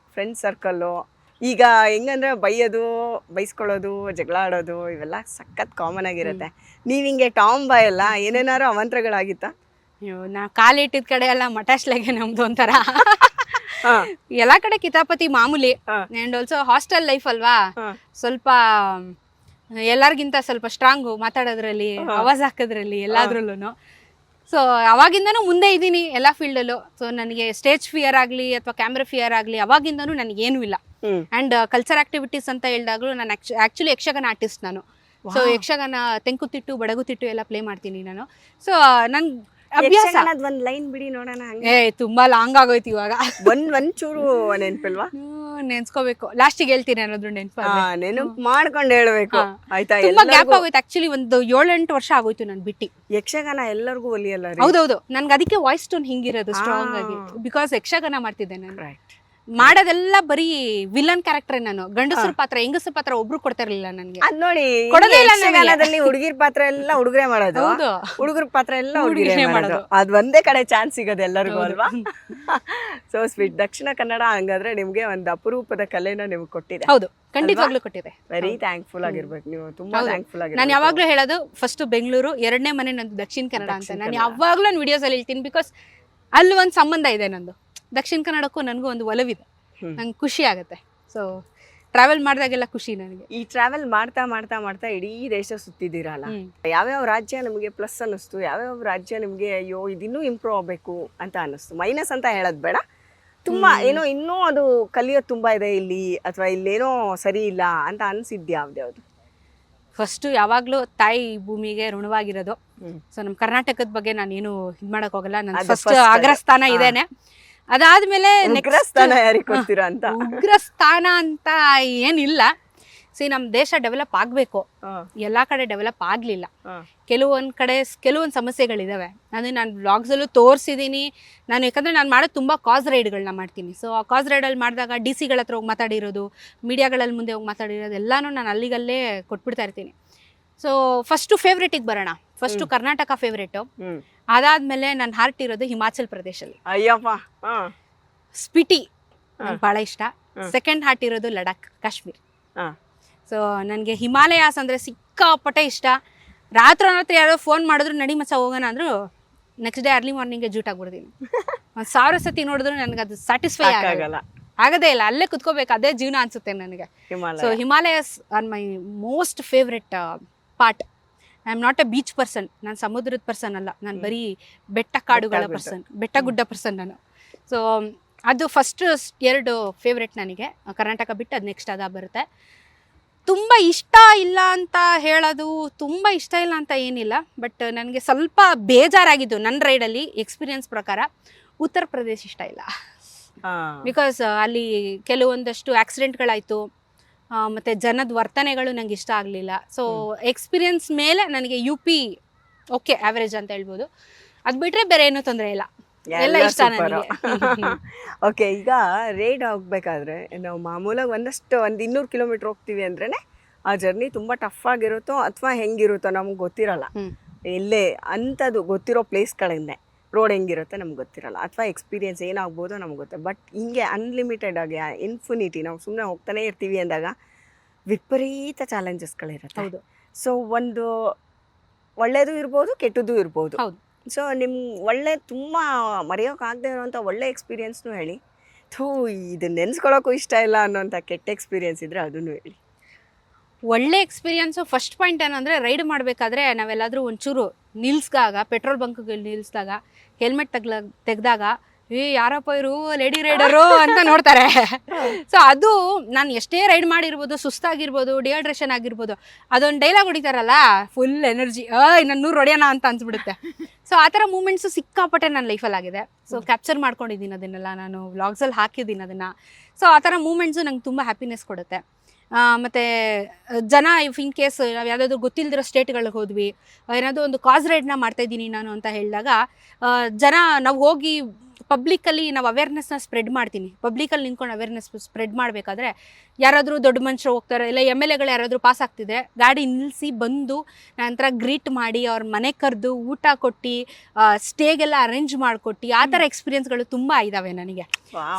ಸರ್ಕಲ್ಲು? ಈಗ ಹೆಂಗಂದ್ರೆ ಬೈಸ್ಕೊಳ್ಳೋದು, ಜಗಳ ಆಡೋದು ಇವೆಲ್ಲ ಸಖತ್ ಕಾಮನ್ ಆಗಿರುತ್ತೆ. ನೀವು ಹಿಂಗೆ ಟಾಮ್ ಬಾಯ್ ಎಲ್ಲ ಏನೇನಾರು ಅವಾಂತರಗಳಾಗಿತ್ತಾ? ನಾ ಕಾಲಿಟ್ಟಿದ ಕಡೆ ಎಲ್ಲ ಮಟಾಶ್ಲೆಗೆ ನಮ್ದು ಒಂಥರ ಎಲ್ಲಾ ಕಡೆ ಕಿತಾಪತಿ ಮಾಮೂಲಿ. ಅಂಡ್ ಆಲ್ಸೋ ಹಾಸ್ಟೆಲ್ ಲೈಫ್ ಅಲ್ವಾ, ಸ್ವಲ್ಪ ಎಲ್ಲರಿಗಿಂತ ಸ್ವಲ್ಪ ಸ್ಟ್ರಾಂಗು ಮಾತಾಡೋದ್ರಲ್ಲಿ, ಆವಾಜ್ ಹಾಕೋದ್ರಲ್ಲಿ, ಎಲ್ಲಾದ್ರಲ್ಲೂ. ಸೊ ಅವಾಗಿಂದನೂ ಮುಂದೆ ಇದ್ದೀನಿ ಎಲ್ಲ ಫೀಲ್ಡಲ್ಲೂ. ಸೊ ನನಗೆ ಸ್ಟೇಜ್ ಫಿಯರ್ ಆಗಲಿ ಅಥವಾ ಕ್ಯಾಮ್ರಾ ಫಿಯರ್ ಆಗಲಿ ಅವಾಗಿಂದನೂ ನನಗೇನೂ ಇಲ್ಲ. ಆ್ಯಂಡ್ ಕಲ್ಚರ್ ಆಕ್ಟಿವಿಟೀಸ್ ಅಂತ ಹೇಳಿದಾಗಲೂ ನಾನು ಆ್ಯಕ್ಚುಲಿ ಯಕ್ಷಗಾನ ಆರ್ಟಿಸ್ಟ್ ನಾನು. ಸೊ ಯಕ್ಷಗಾನ ತೆಂಕುತಿಟ್ಟು, ಬಡಗುತಿಟ್ಟು ಎಲ್ಲ ಪ್ಲೇ ಮಾಡ್ತೀನಿ ನಾನು. ಸೊ ನನ್ ಅಭ್ಯಾಸ. ಒಂದ್ ಲೈನ್ ಬಿಡಿ ನೋಡೋಣ. ತುಂಬಾ ಲಾಂಗ್ ಆಗೋಯ್ತು ಇವಾಗ. ಒಂಚೂರು ನೆನ್ಪಿಲ್ವಾ? ನೆನ್ಸ್ಕೋಬೇಕು, ಲಾಸ್ಟಿಗೆ ಹೇಳ್ತೀನಿ ಅನ್ನೋದ್ರ ನೆನಪು ಮಾಡ್ಕೊಂಡು ಹೇಳ್ಬೇಕು ಆಯ್ತಾ? ತುಂಬಾ ಗ್ಯಾಪ್ ಆಗೋಯ್ತು ಆಕ್ಚುಲಿ, ಒಂದು 7-8 ವರ್ಷ ಆಗೋಯ್ತು ನಾನು ಬಿಟ್ಟು. ಯಕ್ಷಗಾನ ಎಲ್ಲರಿಗೂ ಒಲಿಯಲ್ಲ. ಹೌದೌದು, ನನ್ಗೆ ಅದಕ್ಕೆ ವಾಯ್ಸ್ ಟೋನ್ ಹಿಂಗಿರೋದು ಸ್ಟ್ರಾಂಗ್ ಆಗಿ. ಬಿಕಾಸ್ ಯಕ್ಷಗಾನ ಮಾಡ್ತಿದ್ದೆ ನಾನು. ಮಾಡೋದೆಲ್ಲ ಬರೀ ವಿಲನ್ ಕ್ಯಾರೆಕ್ಟರ್ ನಾನು. ಗಂಡಸರ ಪಾತ್ರ, ಹೆಂಗಸರ ಪಾತ್ರ ಒಬ್ರು ಕೊಡ್ತಾ ಇರ್ಲಿಲ್ಲ ನನಗೆ. ಅದ್ ನೋಡಿ, ಯಕ್ಷಗಾನದಲ್ಲಿ ಹುಡುಗಿರ್ ಪಾತ್ರ ಎಲ್ಲ ಹುಡುಗರೇ ಮಾಡೋದು, ಹುಡುಗರ ಪಾತ್ರ ಎಲ್ಲ ಹುಡುಗಿರೇ ಮಾಡೋದು. ಅದ್ ಒಂದೇ ಕಡೆ ಚಾನ್ಸ್ ಸಿಗೋದು ಎಲ್ಲರಿಗೂ ಅಲ್ವಾ? ಸೊ ಸ್ವೀಟ್ ದಕ್ಷಿಣ ಕನ್ನಡ ಹಂಗಾದ್ರೆ ನಿಮ್ಗೆ ಒಂದು ಅಪರೂಪದ ಕಲೆನ ನಿಮ್ಗೆ ಕೊಟ್ಟಿದೆ. ಹೌದು, ಖಂಡಿತವಾಗ್ಲೂ ಕೊಟ್ಟಿದೆ. ವೆರಿ ಥ್ಯಾಂಕ್ಫುಲ್ ಆಗಿರ್ಬೇಕು ನೀವು, ತುಂಬಾ ಥ್ಯಾಂಕ್ಫುಲ್ ಆಗಿರ್ಬೇಕು. ನಾನು ಯಾವಾಗ್ಲೂ ಹೇಳೋದು, ಫಸ್ಟ್ ಬೆಂಗಳೂರು, 2ನೇ ಮನೆ ನಂದು ದಕ್ಷಿಣ ಕನ್ನಡ ಅಂತ. ನಾನು ಯಾವಾಗ್ಲೂ ನನ್ನ ವಿಡಿಯೋಸ್ ಅಲ್ಲಿ ಹೇಳ್ತೀನಿ. ಬಿಕಾಸ್ ಅಲ್ಲಿ ಒಂದು ಸಂಬಂಧ ಇದೆ ನಂದು. ದಕ್ಷಿಣ ಕನ್ನಡಕ್ಕೂ ನನಗೂ ಒಂದು ಒಲವಿದೆ, ನಂಗೆ ಖುಷಿ ಆಗುತ್ತೆ. ಸೊ ಟ್ರಾವೆಲ್ ಮಾಡಿದಾಗೆಲ್ಲ ಖುಷಿ ನನಗೆ. ಈ ಟ್ರಾವೆಲ್ ಮಾಡ್ತಾ ಮಾಡ್ತಾ ಮಾಡ್ತಾ ಇಡೀ ದೇಶ ಸುತ್ತಿದ್ದೀರಲ್ಲ, ಯಾವ್ಯಾವ ರಾಜ್ಯ ನಿಮಗೆ ಪ್ಲಸ್ ಅನ್ನಿಸ್ತು, ಯಾವ್ಯಾವ ರಾಜ್ಯ ನಿಮಗೆ ಅಯ್ಯೋ ಇದಿನ್ನೂ ಇಂಪ್ರೂವ್ ಆಗಬೇಕು ಅಂತ ಅನ್ನಿಸ್ತು? ಮೈನಸ್ ಅಂತ ಹೇಳೋದು ಬೇಡ, ತುಂಬಾ ಏನೋ ಇನ್ನೂ ಅದು ಕಲಿಯೋದು ತುಂಬಾ ಇದೆ ಇಲ್ಲಿ, ಅಥವಾ ಇಲ್ಲೇನೋ ಸರಿ ಇಲ್ಲ ಅಂತ ಅನ್ಸಿದ್ದು ಯಾವ್ದ್ಯಾವ್ದು? ಫಸ್ಟು ಯಾವಾಗಲೂ ತಾಯಿ ಭೂಮಿಗೆ ಋಣವಾಗಿರೋದು. ಸೊ ನಮ್ಮ ಕರ್ನಾಟಕದ ಬಗ್ಗೆ ನಾನೇನು ಇದು ಮಾಡಕ್ ಹೋಗಲ್ಲ. ನನ್ನ ಫಸ್ಟ್ ಅಗ್ರಸ್ಥಾನ ಇದೇನೆ. ಅದಾದ್ಮೇಲೆ ಉಗ್ರಸ್ಥಾನ ಅಂತ ಏನಿಲ್ಲ. ನಮ್ಮ ದೇಶ ಡೆವಲಪ್ ಆಗಬೇಕು, ಎಲ್ಲ ಕಡೆ ಡೆವಲಪ್ ಆಗಲಿಲ್ಲ. ಕೆಲವೊಂದು ಸಮಸ್ಯೆಗಳಿದಾವೆ. ಅದು ನಾನು ವ್ಲಾಗ್ಸಲ್ಲೂ ತೋರಿಸಿದ್ದೀನಿ ನಾನು. ಯಾಕಂದರೆ ನಾನು ಮಾಡೋದು ತುಂಬ ಕಾಸ್ ರೈಡ್ಗಳನ್ನ ಮಾಡ್ತೀನಿ. ಸೊ ಆ ಕಾಸ್ ರೈಡಲ್ಲಿ ಮಾಡಿದಾಗ DC ಹತ್ರ ಹೋಗಿ ಮಾತಾಡಿರೋದು, ಮೀಡಿಯಾಗಳಲ್ಲಿ ಮುಂದೆ ಹೋಗಿ ಮಾತಾಡಿರೋದು ಎಲ್ಲನೂ ನಾನು ಅಲ್ಲಿಗಲ್ಲೇ ಕೊಟ್ಬಿಡ್ತಾ ಇರ್ತೀನಿ. ಸೊ ಫಸ್ಟು ಫೇವ್ರೇಟಿಗೆ ಬರೋಣ. ಫಸ್ಟು ಕರ್ನಾಟಕ ಫೇವ್ರೇಟು, ಅದಾದ್ಮೇಲೆ ನನ್ನ ಹಾರ್ಟ್ ಇರೋದು ಹಿಮಾಚಲ್ ಪ್ರದೇಶಲ್ಲಿ. ಅಯ್ಯಪ್ಪ, ಸ್ಪಿಟಿ ಭಾಳ ಇಷ್ಟ. ಸೆಕೆಂಡ್ ಹಾರ್ಟ್ ಇರೋದು ಲಡಾಖ್, ಕಾಶ್ಮೀರ್. ಸೊ ನನಗೆ ಹಿಮಾಲಯಾಸ್ ಅಂದರೆ ಸಿಕ್ಕಾಪಟ್ಟೆ ಇಷ್ಟ. ರಾತ್ರಿ ಯಾರೋ ಫೋನ್ ಮಾಡಿದ್ರು ನಡಿ ಮಚ್ಚ ಹೋಗೋಣ ಅಂದ್ರು, ನೆಕ್ಸ್ಟ್ ಡೇ ಅರ್ಲಿ ಮಾರ್ನಿಂಗ್ಗೆ ಜೂಟ್ ಆಗ್ಬಿಡ್ತೀನಿ. 1000 ಸತಿ ನೋಡಿದ್ರು ನನಗೆ ಅದು ಸ್ಯಾಟಿಸ್ಫೈ ಆಗದೇ ಇಲ್ಲ. ಅಲ್ಲೇ ಕುತ್ಕೋಬೇಕು, ಅದೇ ಜೀವನ ಅನ್ಸುತ್ತೆ ನನಗೆ. So Himalayas R my most favourite part. I am not A beach person, ನಾನು ಸಮುದ್ರದ ಪರ್ಸನ್ ಅಲ್ಲ. ನಾನು ಬರೀ ಬೆಟ್ಟ ಕಾಡುಗಳ ಪರ್ಸನ್, ಬೆಟ್ಟ ಗುಡ್ಡ ಪರ್ಸನ್ ನಾನು. ಸೊ ಅದು ಫಸ್ಟ್ 2 ಫೇವ್ರೆಟ್ ನನಗೆ. ಕರ್ನಾಟಕ ಬಿಟ್ಟು ಅದು ನೆಕ್ಸ್ಟ್ ಅದ ಬರುತ್ತೆ. ತುಂಬ ಇಷ್ಟ ಇಲ್ಲ ಅಂತ ಹೇಳೋದು, ತುಂಬ ಇಷ್ಟ ಇಲ್ಲ ಅಂತ ಏನಿಲ್ಲ. ಬಟ್ ನನಗೆ ಸ್ವಲ್ಪ ಬೇಜಾರಾಗಿದ್ದು ನನ್ನ ರೈಡಲ್ಲಿ ಎಕ್ಸ್ಪೀರಿಯನ್ಸ್ ಪ್ರಕಾರ ಉತ್ತರ ಪ್ರದೇಶ ಇಷ್ಟ ಇಲ್ಲ. ಬಿಕಾಸ್ ಅಲ್ಲಿ ಕೆಲವೊಂದಷ್ಟು ಆಕ್ಸಿಡೆಂಟ್ಗಳಾಯಿತು, ಮತ್ತು ಜನದ ವರ್ತನೆಗಳು ನಂಗೆ ಇಷ್ಟ ಆಗಲಿಲ್ಲ. ಸೊ ಎಕ್ಸ್ಪೀರಿಯನ್ಸ್ ಮೇಲೆ ನನಗೆ UP ಓಕೆ ಆವ್ರೇಜ್ ಅಂತ ಹೇಳ್ಬೋದು. ಅದು ಬಿಟ್ಟರೆ ಬೇರೆ ಏನೂ ತೊಂದರೆ ಇಲ್ಲ, ಎಲ್ಲ ಇಷ್ಟ ನನಗೆ. ಓಕೆ, ಈಗ ರೈಡ್ ಹೋಗ್ಬೇಕಾದ್ರೆ ನಾವು ಮಾಮೂಲಾಗಿ ಒಂದು 200 ಕಿಲೋಮೀಟ್ರ್ ಹೋಗ್ತೀವಿ ಅಂದ್ರೇ ಆ ಜರ್ನಿ ತುಂಬ ಟಫ್ ಆಗಿರುತ್ತೋ ಅಥವಾ ಹೆಂಗಿರುತ್ತೋ ನಮ್ಗೆ ಗೊತ್ತಿರಲ್ಲ. ಎಲ್ಲೇ ಅಂಥದ್ದು ಗೊತ್ತಿರೋ ಪ್ಲೇಸ್ಗಳಿಂದ ರೋಡ್ ಹೆಂಗಿರುತ್ತೆ ನಮ್ಗೆ ಗೊತ್ತಿರಲ್ಲ, ಅಥವಾ ಎಕ್ಸ್ಪೀರಿಯನ್ಸ್ ಏನಾಗ್ಬೋದೋ ನಮ್ಗೆ ಗೊತ್ತೆ. ಬಟ್ ಹಿಂಗೆ ಅನ್ಲಿಮಿಟೆಡ್ ಆಗಿ ಇನ್ಫಿನಿಟಿ ನಾವು ಸುಮ್ಮನೆ ಹೋಗ್ತಾನೆ ಇರ್ತೀವಿ ಅಂದಾಗ ವಿಪರೀತ ಚಾಲೆಂಜಸ್ಗಳಿರುತ್ತೆ. ಹೌದು. ಸೊ ಒಂದು ಒಳ್ಳೆಯದು ಇರ್ಬೋದು, ಕೆಟ್ಟದ್ದು ಇರ್ಬೋದು. ಹೌದು. ಸೊ ಒಳ್ಳೆ ತುಂಬ ಮರೆಯೋಕ್ಕಾಗದೇ ಇರೋವಂಥ ಒಳ್ಳೆ ಎಕ್ಸ್ಪೀರಿಯನ್ಸ್ನೂ ಹೇಳಿ. ಇದನ್ನ ನೆನೆಸ್ಕೊಳ್ಳೋಕ್ಕೂ ಇಷ್ಟ ಇಲ್ಲ ಅನ್ನೋಂಥ ಕೆಟ್ಟ ಎಕ್ಸ್ಪೀರಿಯನ್ಸ್ ಇದ್ದರೆ ಅದನ್ನು ಹೇಳಿ. ಒಳ್ಳೆ ಎಕ್ಸ್ಪೀರಿಯನ್ಸು ಫಸ್ಟ್ ಪಾಯಿಂಟ್ ಏನಂದರೆ, ರೈಡ್ ಮಾಡಬೇಕಾದ್ರೆ ನಾವೆಲ್ಲಾದರೂ ಒಂಚೂರು ನಿಲ್ಸ್ದಾಗ, ಪೆಟ್ರೋಲ್ ಬಂಕ್ಗೆ ನಿಲ್ಲಿಸಿದಾಗ ಹೆಲ್ಮೆಟ್ ತೆಗೆದಾಗ ಯಾರಪ್ಪ ಇವರು ಲೇಡಿ ರೈಡರು ಅಂತ ನೋಡ್ತಾರೆ. ಸೊ ಅದು ನಾನು ಎಷ್ಟೇ ರೈಡ್ ಮಾಡಿರ್ಬೋದು, ಸುಸ್ತಾಗಿರ್ಬೋದು, ಡಿಹೈಡ್ರೇಷನ್ ಆಗಿರ್ಬೋದು, ಅದೊಂದು ಡೈಲಾಗ್ ಹೊಡಿತಾರಲ್ಲ, ಫುಲ್ ಎನರ್ಜಿ, ನಾನು 100 ಹೊಡೆಯೋಣ ಅಂತ ಅನ್ಸ್ಬಿಡುತ್ತೆ. ಸೊ ಆ ಥರ ಮೂಮೆಂಟ್ಸು ಸಿಕ್ಕಾಪಟ್ಟೆ ನನ್ನ ಲೈಫಲ್ಲಿ ಆಗಿದೆ. ಸೊ ಕ್ಯಾಪ್ಚರ್ ಮಾಡ್ಕೊಂಡಿದ್ದೀನಿ ಅದನ್ನೆಲ್ಲ, ನಾನು ವ್ಲಾಗ್ಸಲ್ಲಿ ಹಾಕಿದ್ದೀನಿ ಅದನ್ನು. ಸೊ ಆ ಥರ ಮೂಮೆಂಟ್ಸು ನಂಗೆ ತುಂಬ ಹ್ಯಾಪಿನೆಸ್ ಕೊಡುತ್ತೆ. ಮತ್ತು ಜನ ಇಫ್ ಇನ್ ಕೇಸ್ ನಾವು ಯಾವುದಾದ್ರು ಗೊತ್ತಿಲ್ಲದಿರೋ ಸ್ಟೇಟ್ಗಳಿಗೆ ಹೋದ್ವಿ, ಏನಾದರೂ ಒಂದು ಕಾಸ್ ರೈಡ್ನ ಮಾಡ್ತಾಯಿದ್ದೀನಿ ನಾನು ಅಂತ ಹೇಳಿದಾಗ ಜನ ನಾವು ಹೋಗಿ ಪಬ್ಲಿಕ್ಕಲ್ಲಿ ನಾವು ಅವೇರ್ನೆಸ್ನ ಸ್ಪ್ರೆಡ್ ಮಾಡ್ತೀನಿ. ಪಬ್ಲಿಕಲ್ಲಿ ನಿಂತ್ಕೊಂಡು ಅವೇರ್ನೆಸ್ ಸ್ಪ್ರೆಡ್ ಮಾಡಬೇಕಾದ್ರೆ ಯಾರಾದರೂ ದೊಡ್ಡ ಮನುಷ್ಯರು ಹೋಗ್ತಾರೆ, ಇಲ್ಲ MLAಗಳು ಯಾರಾದರೂ ಪಾಸ್ ಆಗ್ತಿದೆ, ಗಾಡಿ ನಿಲ್ಲಿಸಿ ಬಂದು ನಂತರ ಗ್ರೀಟ್ ಮಾಡಿ ಅವ್ರ ಮನೆ ಕರೆದು ಊಟ ಕೊಟ್ಟು ಸ್ಟೇಗೆಲ್ಲ ಅರೇಂಜ್ ಮಾಡಿಕೊಟ್ಟು ಆ ಥರ ಎಕ್ಸ್ಪೀರಿಯನ್ಸ್ಗಳು ತುಂಬ ಇದ್ದಾವೆ ನನಗೆ.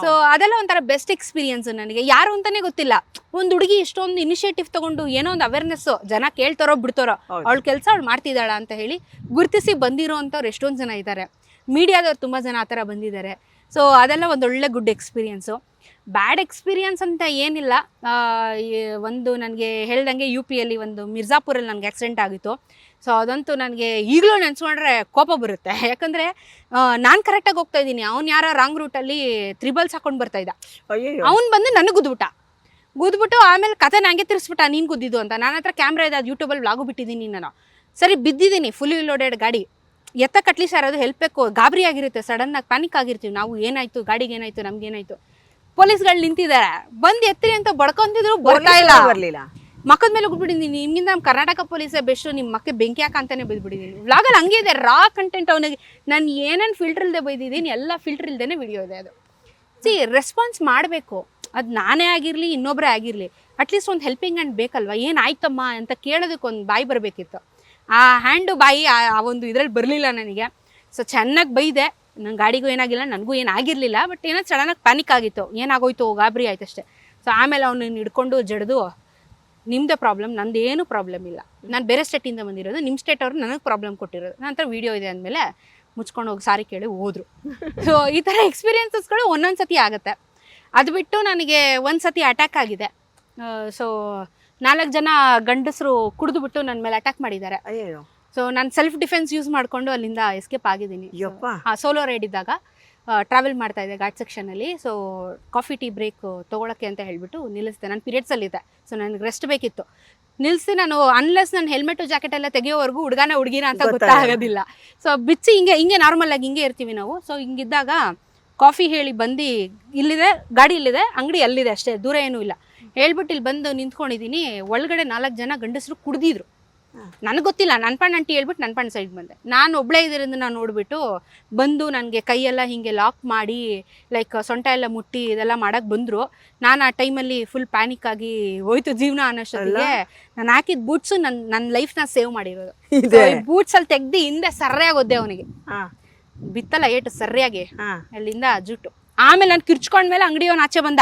ಸೊ ಅದೆಲ್ಲ ಒಂಥರ ಬೆಸ್ಟ್ ಎಕ್ಸ್ಪೀರಿಯನ್ಸ್ ನನಗೆ. ಯಾರು ಅಂತಲೇ ಗೊತ್ತಿಲ್ಲ, ಒಂದು ಹುಡುಗಿ ಇಷ್ಟೊಂದು ಇನಿಷಿಯೇಟಿವ್ ತೊಗೊಂಡು ಏನೋ ಒಂದು ಅವೇರ್ನೆಸ್ಸು, ಜನ ಕೇಳ್ತಾರೋ ಬಿಡ್ತಾರೋ ಅವಳ ಕೆಲಸ ಅವಳು ಮಾಡ್ತಿದ್ದಾಳ ಅಂತ ಹೇಳಿ ಗುರುತಿಸಿ ಬಂದಿರೋ ಅಂಥವ್ರು ಎಷ್ಟೊಂದು ಜನ ಇದ್ದಾರೆ. ಮೀಡಿಯಾದವ್ರು ತುಂಬ ಜನ ಆ ಥರ ಬಂದಿದ್ದಾರೆ. ಸೊ ಅದೆಲ್ಲ ಒಂದೊಳ್ಳೆ ಗುಡ್ ಎಕ್ಸ್ಪೀರಿಯನ್ಸು. ಬ್ಯಾಡ್ ಎಕ್ಸ್ಪೀರಿಯನ್ಸ್ ಅಂತ ಏನಿಲ್ಲ. ಒಂದು ನನಗೆ ಹೇಳ್ದಂಗೆ UPಯಲ್ಲಿ ಒಂದು ಮಿರ್ಜಾಪುರಲ್ಲಿ ನನಗೆ ಆಕ್ಸಿಡೆಂಟ್ ಆಗಿತ್ತು. ಸೊ ಅದಂತೂ ನನಗೆ ಈಗಲೂ ನೆನೆಸ್ಕೊಂಡ್ರೆ ಕೋಪ ಬರುತ್ತೆ. ಯಾಕಂದರೆ ನಾನು ಕರೆಕ್ಟಾಗಿ ಹೋಗ್ತಾ ಇದ್ದೀನಿ, ಅವ್ನು ಯಾರೋ ರಾಂಗ್ ರೂಟಲ್ಲಿ ತ್ರಿಬಲ್ಸ್ ಹಾಕೊಂಡು ಬರ್ತಾಯಿದ್ದ. ಅವ್ನು ಬಂದು ನನಗೆ ಗುದ್ಬಿಟ್ಟು ಆಮೇಲೆ ಕತೆ ನನಗೆ ತಿರ್ಸ್ಬಿಟ್ಟ, ನೀನು ಗುದ್ದಿದ್ದು ಅಂತ. ನನ್ನ ಹತ್ರ ಕ್ಯಾಮ್ರಾ ಇದೆ, ಅದು ಯೂಟ್ಯೂಬಲ್ಲಿ ವ್ಲಾಗು ಬಿಟ್ಟಿದ್ದೀನಿ ನಾನು. ಸರಿ ಬಿದ್ದಿದ್ದೀನಿ, ಫುಲ್ ಲೋಡೆಡ್ ಗಾಡಿ, ಎತ್ತಕ್ಕೆ ಅಟ್ಲೀಸ್ಟ್ ಯಾರಾದರೂ ಹೆಲ್ಪ್ ಬೇಕು. ಗಾಬರಿ ಆಗಿರುತ್ತೆ, ಸಡನ್ನಾಗಿ ಪ್ಯಾನಿಕ್ ಆಗಿರ್ತೀವಿ ನಾವು, ಏನಾಯಿತು ಗಾಡಿಗೆ ಏನಾಯಿತು ನಮಗೇನಾಯಿತು. ಪೊಲೀಸ್ಗಳು ನಿಂತಿದ್ದಾರೆ, ಬಂದು ಎತ್ತಿರಿ ಅಂತ ಬಡ್ಕೊಂತಿದ್ರು, ಬರ್ತಾ ಇಲ್ಲ. ಮಕ್ಕದ ಮೇಲೆ ಗುಡ್ಬಿಟ್ಟಿದ್ದೀನಿ, ನಿಮ್ಗಿಂತ ನಮ್ಮ ಕರ್ನಾಟಕ ಪೊಲೀಸೇ ಬೆಸ್ಟು, ನಿಮ್ಮ ಮಕ್ಕೆ ಬೆಂಕಿ ಹಾಕಂತಾನೆ ಬೈದ್ಬಿಟ್ಟಿದ್ದೀನಿ. ವ್ಲಾಗಲ್ಲಿ ಹಂಗೆ ಇದೆ, ರಾ ಕಂಟೆಂಟ್. ಅವನಿಗೆ ನಾನು ಏನೇನು ಫಿಲ್ಟರ್ ಇಲ್ಲದೆ ಬೈದಿದ್ದೀನಿ, ಎಲ್ಲ ಫಿಲ್ಟರ್ ಇಲ್ಲದೇ ವಿಡಿಯೋ ಇದೆ. ಅದು ರೆಸ್ಪಾನ್ಸ್ ಮಾಡಬೇಕು. ಅದು ನಾನೇ ಆಗಿರಲಿ ಇನ್ನೊಬ್ಬರೇ ಆಗಿರಲಿ, ಅಟ್ಲೀಸ್ಟ್ ಒಂದು ಹೆಲ್ಪಿಂಗ್ ಹ್ಯಾಂಡ್ ಬೇಕಲ್ವ. ಏನಾಯ್ತಮ್ಮ ಅಂತ ಕೇಳೋದಕ್ಕೆ ಒಂದು ಬಾಯಿ ಬರಬೇಕಿತ್ತು. ಆ ಹ್ಯಾಂಡು ಬಾಯಿ ಆ ಒಂದು ಇದರಲ್ಲಿ ಬರಲಿಲ್ಲ ನನಗೆ. ಸೊ ಚೆನ್ನಾಗಿ ಬೈದೆ, ನನ್ನ ಗಾಡಿಗೂ ಏನಾಗಿಲ್ಲ, ನನಗೂ ಏನಾಗಿರಲಿಲ್ಲ. ಬಟ್ ಏನೋ ಸಡನ್ನಾಗಿ ಪ್ಯಾನಿಕ್ ಆಗಿತ್ತು, ಏನಾಗೋಯ್ತು ಗಾಬರಿ ಆಯ್ತು ಅಷ್ಟೇ. ಸೊ ಆಮೇಲೆ ಅವನು ಹಿಡ್ಕೊಂಡು ಜಡ್ದು, ನಿಮ್ಮದೇ ಪ್ರಾಬ್ಲಮ್, ನಂದೇನು ಪ್ರಾಬ್ಲಮ್ ಇಲ್ಲ, ನಾನು ಬೇರೆ ಸ್ಟೇಟಿಂದ ಬಂದಿರೋದು, ನಿಮ್ಮ ಸ್ಟೇಟ್ ಅವರು ನನಗೆ ಪ್ರಾಬ್ಲಮ್ ಕೊಟ್ಟಿರೋದು, ನಂತರ ವೀಡಿಯೋ ಇದೆ ಅಂದಮೇಲೆ ಮುಚ್ಕೊಂಡು ಹೋಗಿ ಸಾರಿ ಕೇಳಿ ಹೋದರು. ಸೊ ಈ ಥರ ಎಕ್ಸ್ಪೀರಿಯನ್ಸಸ್ಗಳು ಒಂದೊಂದು ಸತಿ ಆಗುತ್ತೆ. ಅದು ಬಿಟ್ಟು ನನಗೆ ಒಂದು ಸತಿ ಅಟ್ಯಾಕ್ ಆಗಿದೆ. ಸೊ 4 ಜನ ಗಂಡಸರು ಕುಡಿದುಬಿಟ್ಟು ನನ್ನ ಮೇಲೆ ಅಟ್ಯಾಕ್ ಮಾಡಿದ್ದಾರೆ. ಸೊ ನಾನು ಸೆಲ್ಫ್ ಡಿಫೆನ್ಸ್ ಯೂಸ್ ಮಾಡಿಕೊಂಡು ಅಲ್ಲಿಂದ ಎಸ್ಕೇಪ್ ಆಗಿದ್ದೀನಿ. ಸೋಲೋ ರೈಡ್ ಇದ್ದಾಗ ಟ್ರಾವೆಲ್ ಮಾಡ್ತಾ ಇದ್ದೆ ಘಾಟ್ ಸೆಕ್ಷನಲ್ಲಿ. ಸೊ ಕಾಫಿ ಟೀ ಬ್ರೇಕ್ ತೊಗೊಳಕ್ಕೆ ಅಂತ ಹೇಳಿಬಿಟ್ಟು ನಿಲ್ಲಿಸಿದೆ. ನಾನು ಪೀರಿಯಡ್ಸಲ್ಲಿದ್ದೆ, ಸೊ ನನಗೆ ರೆಸ್ಟ್ ಬೇಕಿತ್ತು. ನಿಲ್ಲಿಸಿ ನಾನು ಅನ್ಲೆಸ್ ನಾನು ಹೆಲ್ಮೆಟು ಜಾಕೆಟ್ ಎಲ್ಲ ತೆಗೆಯೋವರೆಗೂ ಹುಡುಗಿನ ಅಂತ ಗೊತ್ತಾಗೋದಿಲ್ಲ. ಸೊ ಬಿಚ್ಚಿ ಹಿಂಗೆ ನಾರ್ಮಲ್ ಆಗಿ ಹಿಂಗೆ ಇರ್ತೀವಿ ನಾವು. ಸೊ ಹಿಂಗಿದ್ದಾಗ ಕಾಫಿ ಹೇಳಿ ಬಂದು, ಇಲ್ಲಿದೆ ಗಾಡಿ, ಇಲ್ಲಿದೆ ಅಂಗಡಿ, ಅಲ್ಲಿದೆ ಅಷ್ಟೇ, ದೂರ ಏನೂ ಇಲ್ಲ ಹೇಳ್ಬಿಟ್ಟು ಇಲ್ಲಿ ಬಂದು ನಿಂತ್ಕೊಂಡಿದ್ದೀನಿ. ಒಳಗಡೆ 4 ಜನ ಗಂಡಸರು ಕುಡ್ದಿದ್ರು. ನನಗೆ ಗೊತ್ತಿಲ್ಲ, ನನ್ನ ಪಾಣ್ ಅಂಟಿ ಹೇಳ್ಬಿಟ್ಟು ನನ್ನ ಪಾಣ್ ಸೈಡ್ ಬಂದೆ. ನಾನು ಒಬ್ಬಳೇ ಇದರಿಂದ ನಾನು ನೋಡಿಬಿಟ್ಟು ಬಂದು ನನಗೆ ಕೈಯೆಲ್ಲ ಹೀಗೆ ಲಾಕ್ ಮಾಡಿ ಲೈಕ್ ಸೊಂಟ ಎಲ್ಲ ಮುಟ್ಟಿ ಇದೆಲ್ಲ ಮಾಡೋಕ್ಕೆ ಬಂದರು. ನಾನು ಆ ಟೈಮಲ್ಲಿ ಫುಲ್ ಪ್ಯಾನಿಕ್ ಆಗಿ ಹೋಯ್ತು ಜೀವನ ಅನ್ನೋಷ್ಟೊತ್ತಿಗೆ. ನಾನು ಹಾಕಿದ ಬೂಟ್ಸು ನನ್ನ ಲೈಫ್ನ ಸೇವ್ ಮಾಡಿರೋದು. ಬೂಟ್ಸಲ್ಲಿ ತೆಗ್ದು ಹಿಂದೆ ಸರ್ಯಾಗಿ ಒದ್ದೆ ಅವನಿಗೆ, ಬಿತ್ತಲ್ಲ ಏಟು ಸರ್ಯಾಗಿ, ಅಲ್ಲಿಂದ ಜುಟ್ಟು. ಆಮೇಲೆ ನಾನು ಕಿರ್ಚ್ಕೊಂಡ್ಮೇಲೆ ಅಂಗಡಿಯವನು ಆಚೆ ಬಂದ,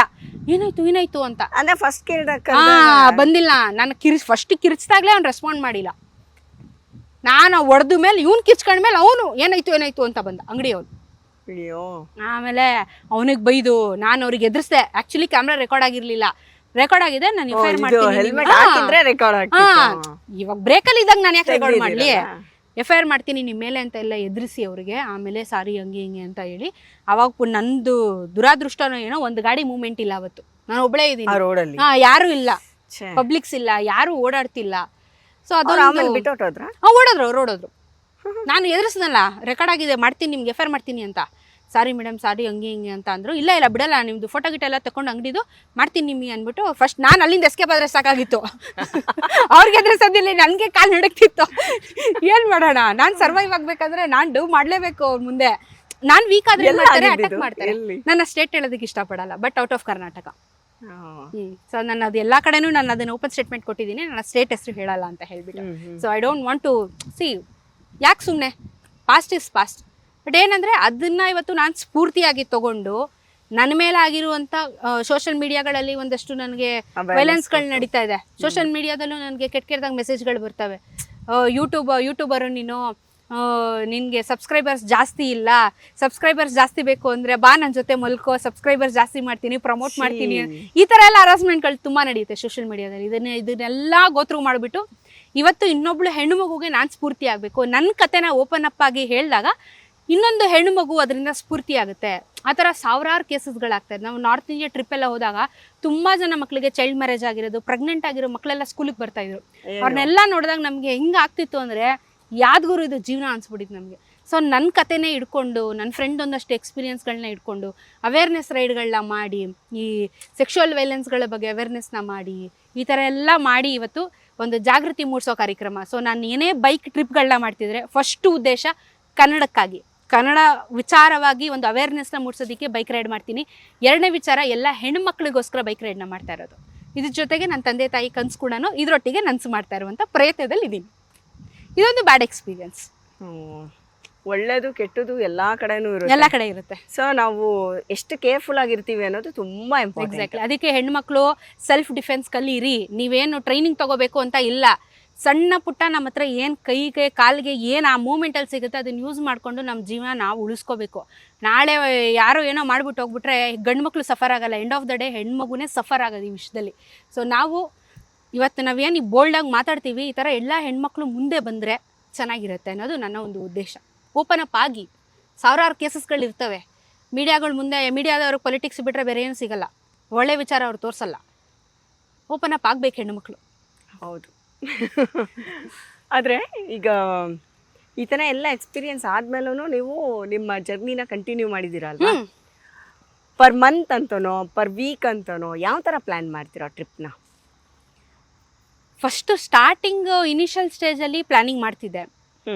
ಏನಾಯ್ತು ಅಂತ. ಅಂದ್ರೆ ಫಸ್ಟ್ ಬಂದಿಲ್ಲ. ನಾನು ಫಸ್ಟ್ ಕಿರ್ಚ್ದಾಗ್ಲೇ ಅವ್ನು ರೆಸ್ಪಾಂಡ್ ಮಾಡಿಲ್ಲ. ನಾನು ಹೊಡೆದ ಮೇಲೆ ಇವ್ನು ಕಿರ್ಚ್ಕೊಂಡ್ಮೇಲೆ ಅವನು ಏನಾಯ್ತು ಅಂತ ಬಂದ ಅಂಗಡಿಯವನು. ಆಮೇಲೆ ಅವನಿಗೆ ಬೈದು ನಾನು ಅವ್ರಿಗೆ ಎದುರಿಸ್ದೆ. ಆಕ್ಚುಲಿ ಕ್ಯಾಮ್ರಾ ರೆಕಾರ್ಡ್ ಆಗಿರ್ಲಿಲ್ಲ, ರೆಕಾರ್ಡ್ ಆಗಿದೆ, ನಾನು FIR ಮಾಡ್ತೀನಿ. ಇವಾಗ ಬ್ರೇಕಲ್ಲಿ ಇದ್ದಾಗ ನಾನು ಯಾಕೆ ರೆಕಾರ್ಡ್ ಮಾಡಲಿ, FIR ಮಾಡ್ತೀನಿ ನಿಮ್ಮ ಮೇಲೆ ಅಂತ ಎಲ್ಲ ಎದುರಿಸಿ ಅವ್ರಿಗೆ. ಆಮೇಲೆ ಸಾರಿ ಹಂಗೆ ಹಿಂಗೆ ಅಂತ ಹೇಳಿ ಅವಾಗ ನಂದು ದುರಾದೃಷ್ಟನೋ ಏನೋ, ಒಂದು ಗಾಡಿ ಮೂವ್ಮೆಂಟ್ ಇಲ್ಲ ಅವತ್ತು. ನಾನು ಒಬ್ಬಳೇ ಇದ್ದೀನಿ, ಯಾರು ಇಲ್ಲ, ಪಬ್ಲಿಕ್ಸ್ ಇಲ್ಲ, ಯಾರು ಓಡಾಡ್ತಿಲ್ಲ. ಸೊ ಅದು ಓಡೋದ್ರು. ನಾನು ಎದುರಿಸ್ದಲ್ಲ, ರೆಕಾರ್ಡ್ ಆಗಿದೆ, ಮಾಡ್ತೀನಿ ನಿಮ್ಗೆ FIR ಮಾಡ್ತೀನಿ ಅಂತ. ಸಾರಿ ಮೇಡಮ್, ಸಾರಿ ಹಂಗೆ ಹಿಂಗೆ ಅಂತ ಅಂದರು. ಇಲ್ಲ ಬಿಡಲ್ಲ, ನಿಮ್ಮದು ಫೋಟೋ ಗಿಟ ಎಲ್ಲ ತಗೊಂಡು ಅಂಗಡಿದು ಮಾಡ್ತೀನಿ ನಿಮಗೆ ಅಂದ್ಬಿಟ್ಟು ಫಸ್ಟ್ ನಾನು ಅಲ್ಲಿಂದ ಎಸ್ಕೇಪ್ ಆದರೆ ಸಾಕಾಗಿತ್ತು. ಅವ್ರಿಗೆ ಎದುರಿಸೋದಿಲ್ಲ, ನನಗೆ ಕಾಲು ನಡಕ್ತಿತ್ತು. ಏನು ಮಾಡೋಣ, ನಾನು ಸರ್ವೈವ್ ಆಗಬೇಕಂದ್ರೆ ನಾನು ಡೂ ಮಾಡಲೇಬೇಕು ಅವ್ರ ಮುಂದೆ. ನಾನು ವೀಕ್ ಆದರೆ ಅಟ್ಯಾಕ್ ಮಾಡ್ತಾರೆ. ನನ್ನ ಸ್ಟೇಟ್ ಹೇಳೋದಕ್ಕೆ ಇಷ್ಟಪಡಲ್ಲ, but out of Karnataka. So ನಾನು ಅದು ಎಲ್ಲ ಕಡೆನೂ ನಾನು ಅದನ್ನು ಓಪನ್ ಸ್ಟೇಟ್ಮೆಂಟ್ ಕೊಟ್ಟಿದ್ದೀನಿ, ನನ್ನ ಸ್ಟೇಟ್ ಹೆಸರು ಹೇಳಲ್ಲ ಅಂತ ಹೇಳ್ಬಿಟ್ಟು. So I don't want to ಯಾಕೆ ಸುಮ್ಮನೆ, ಪಾಸ್ಟ್ ಇಸ್ ಪಾಸ್ಟ್. ಬಟ್ ಏನಂದರೆ ಅದನ್ನು ಇವತ್ತು ನಾನು ಸ್ಫೂರ್ತಿಯಾಗಿ ತೊಗೊಂಡು ನನ್ನ ಮೇಲೆ ಆಗಿರುವಂಥ ಸೋಷಿಯಲ್ ಮೀಡಿಯಾಗಳಲ್ಲಿ ಒಂದಷ್ಟು ನನಗೆ ವೈಲೆನ್ಸ್ಗಳು ನಡೀತಾ ಇದೆ. ಸೋಷಿಯಲ್ ಮೀಡಿಯಾದಲ್ಲೂ ನನಗೆ ಕೆಟ್ಟದಾಗ ಮೆಸೇಜ್ಗಳು ಬರ್ತವೆ. ಯೂಟ್ಯೂಬರು ನೀನು, ನಿನಗೆ ಸಬ್ಸ್ಕ್ರೈಬರ್ಸ್ ಜಾಸ್ತಿ ಇಲ್ಲ, ಸಬ್ಸ್ಕ್ರೈಬರ್ಸ್ ಜಾಸ್ತಿ ಬೇಕು ಅಂದರೆ ಬಾ ನನ್ನ ಜೊತೆ ಮಲ್ಕೋ, ಸಬ್ಸ್ಕ್ರೈಬರ್ಸ್ ಜಾಸ್ತಿ ಮಾಡ್ತೀನಿ, ಪ್ರಮೋಟ್ ಮಾಡ್ತೀನಿ, ಈ ಥರ ಎಲ್ಲ ಹರಾಸ್ಮೆಂಟ್ಗಳು ತುಂಬ ನಡೆಯುತ್ತೆ ಸೋಷಿಯಲ್ ಮೀಡಿಯಾದಲ್ಲಿ. ಇದನ್ನೆಲ್ಲ ಗೋತ್ರು ಮಾಡಿಬಿಟ್ಟು ಇವತ್ತು ಇನ್ನೊಬ್ಳು ಹೆಣ್ಣು ಮಗುಗೆ ನಾನು ಸ್ಫೂರ್ತಿ ಆಗಬೇಕು. ನನ್ನ ಕತೆನ ಓಪನ್ ಅಪ್ ಆಗಿ ಹೇಳಿದಾಗ ಇನ್ನೊಂದು ಹೆಣ್ಣು ಮಗು ಅದರಿಂದ ಸ್ಫೂರ್ತಿ ಆಗುತ್ತೆ. ಆ ಥರ ಸಾವಿರಾರು ಕೇಸಸ್ಗಳಾಗ್ತಾಯಿದೆ. ನಾವು ನಾರ್ತ್ ಇಂಡಿಯಾ ಟ್ರಿಪ್ ಎಲ್ಲ ಹೋದಾಗ ತುಂಬ ಜನ ಮಕ್ಕಳಿಗೆ ಚೈಲ್ಡ್ ಮ್ಯಾರೇಜ್ ಆಗಿರೋದು, ಪ್ರೆಗ್ನೆಂಟ್ ಆಗಿರೋ ಮಕ್ಕಳೆಲ್ಲ ಸ್ಕೂಲಿಗೆ ಬರ್ತಾಯಿದ್ರು. ಅವ್ರನ್ನೆಲ್ಲ ನೋಡಿದಾಗ ನಮಗೆ ಹೆಂಗೆ ಆಗ್ತಿತ್ತು ಅಂದರೆ, ಯಾವ್ದು ಗುರು ಇದು ಜೀವನ ಅನ್ಸ್ಬಿಟ್ಟಿತ್ತು ನಮಗೆ. ಸೊ ನನ್ನ ಕತೆನೇ ಇಟ್ಕೊಂಡು ನನ್ನ ಫ್ರೆಂಡ್ ಒಂದಷ್ಟು ಎಕ್ಸ್ಪೀರಿಯನ್ಸ್ಗಳನ್ನ ಇಟ್ಕೊಂಡು ಅವೇರ್ನೆಸ್ ರೈಡ್ಗಳನ್ನ ಮಾಡಿ ಈ ಸೆಕ್ಷುವಲ್ ವೈಲೆನ್ಸ್ಗಳ ಬಗ್ಗೆ ಅವೇರ್ನೆಸ್ನ ಮಾಡಿ ಈ ಥರ ಎಲ್ಲ ಮಾಡಿ ಇವತ್ತು ಒಂದು ಜಾಗೃತಿ ಮೂಡಿಸೋ ಕಾರ್ಯಕ್ರಮ. ಸೊ ನಾನು ಏನೇ ಬೈಕ್ ಟ್ರಿಪ್ಗಳನ್ನ ಮಾಡ್ತಿದ್ರೆ ಫಸ್ಟು ಉದ್ದೇಶ ಕನ್ನಡಕ್ಕಾಗಿ, ಕನ್ನಡ ವಿಚಾರವಾಗಿ ಒಂದು ಅವೇರ್ನೆಸ್ನ ಮೂಡಿಸೋದಕ್ಕೆ ಬೈಕ್ ರೈಡ್ ಮಾಡ್ತೀನಿ. ಎರಡನೇ ವಿಚಾರ ಎಲ್ಲ ಹೆಣ್ಮಕ್ಳಿಗೋಸ್ಕರ ಬೈಕ್ ರೈಡ್ನ ಮಾಡ್ತಾ ಇರೋದು. ಇದ್ರ ಜೊತೆಗೆ ನನ್ನ ತಂದೆ ತಾಯಿ ಕನಸು ಕೂಡ ಇದರೊಟ್ಟಿಗೆ ನನಸು ಮಾಡ್ತಾ ಇರುವಂಥ ಪ್ರಯತ್ನದಲ್ಲಿ ಇದ್ದೀನಿ. ಇದೊಂದು ಬ್ಯಾಡ್ ಎಕ್ಸ್ಪೀರಿಯನ್ಸ್. ಒಳ್ಳೇದು ಕೆಟ್ಟದ್ದು ಎಲ್ಲಾ ಕಡೆನೂ ಎಲ್ಲ ಕಡೆ ಇರುತ್ತೆ. ಸೊ ನಾವು ಎಷ್ಟು ಕೇರ್ಫುಲ್ ಆಗಿರ್ತೀವಿ ಅನ್ನೋದು ತುಂಬಾ ಇಂಪಾರ್ಟೆಂಟ್. ಎಕ್ಸಾಕ್ಟ್ಲಿ. ಅದಕ್ಕೆ ಹೆಣ್ಮಕ್ಳು ಸೆಲ್ಫ್ ಡಿಫೆನ್ಸ್ ಕಲೀರಿ. ನೀವೇನು ಟ್ರೈನಿಂಗ್ ತಗೋಬೇಕು ಅಂತ ಇಲ್ಲ, ಸಣ್ಣ ಪುಟ್ಟ ನಮ್ಮ ಹತ್ರ ಏನು ಕೈಗೆ ಕಾಲಿಗೆ ಏನು ಆ ಮೂಮೆಂಟಲ್ಲಿ ಸಿಗುತ್ತೆ ಅದನ್ನ ಯೂಸ್ ಮಾಡಿಕೊಂಡು ನಮ್ಮ ಜೀವನ ನಾವು ಉಳಿಸ್ಕೋಬೇಕು. ನಾಳೆ ಯಾರೋ ಏನೋ ಮಾಡಿಬಿಟ್ಟು ಹೋಗ್ಬಿಟ್ರೆ ಗಂಡು ಮಕ್ಕಳು ಸಫರ್ ಆಗಲ್ಲ, ಎಂಡ್ ಆಫ್ ದ ಡೇ ಹೆಣ್ಮಗುನೇ ಸಫರ್ ಆಗೋದು ಈ ವಿಷಯದಲ್ಲಿ. ಸೊ ನಾವು ಇವತ್ತು ನಾವೇನು ಈ ಬೋಲ್ಡಾಗಿ ಮಾತಾಡ್ತೀವಿ, ಈ ಥರ ಎಲ್ಲ ಹೆಣ್ಮಕ್ಳು ಮುಂದೆ ಬಂದರೆ ಚೆನ್ನಾಗಿರುತ್ತೆ ಅನ್ನೋದು ನನ್ನ ಒಂದು ಉದ್ದೇಶ. ಓಪನ್ ಅಪ್ ಆಗಿ, ಸಾವಿರಾರು ಕೇಸಸ್ಗಳಿರ್ತವೆ ಮೀಡಿಯಾಗಳ ಮುಂದೆ. ಮೀಡಿಯಾದವ್ರಿಗೆ ಪೊಲಿಟಿಕ್ಸ್ ಬಿಟ್ಟರೆ ಬೇರೆ ಏನು ಸಿಗಲ್ಲ, ಒಳ್ಳೆ ವಿಚಾರ ಅವ್ರು ತೋರಿಸಲ್ಲ. ಓಪನ್ ಅಪ್ ಆಗಬೇಕು ಹೆಣ್ಣುಮಕ್ಳು. ಹೌದು. ಆದರೆ ಈಗ ಈ ಥರ ಎಲ್ಲ ಎಕ್ಸ್ಪೀರಿಯನ್ಸ್ ಆದಮೇಲೂ ನೀವು ನಿಮ್ಮ ಜರ್ನಿನ ಕಂಟಿನ್ಯೂ ಮಾಡಿದ್ದೀರಲ್ವ? ಪರ್ ಮಂತ್ ಅಂತನೋ ಪರ್ ವೀಕ್ ಅಂತನೋ ಯಾವ ಥರ ಪ್ಲ್ಯಾನ್ ಮಾಡ್ತೀರಾ ಟ್ರಿಪ್ನ? ಫಸ್ಟು ಸ್ಟಾರ್ಟಿಂಗ್ ಇನಿಷಿಯಲ್ ಸ್ಟೇಜಲ್ಲಿ ಪ್ಲ್ಯಾನಿಂಗ್ ಮಾಡ್ತಿದ್ದೆ.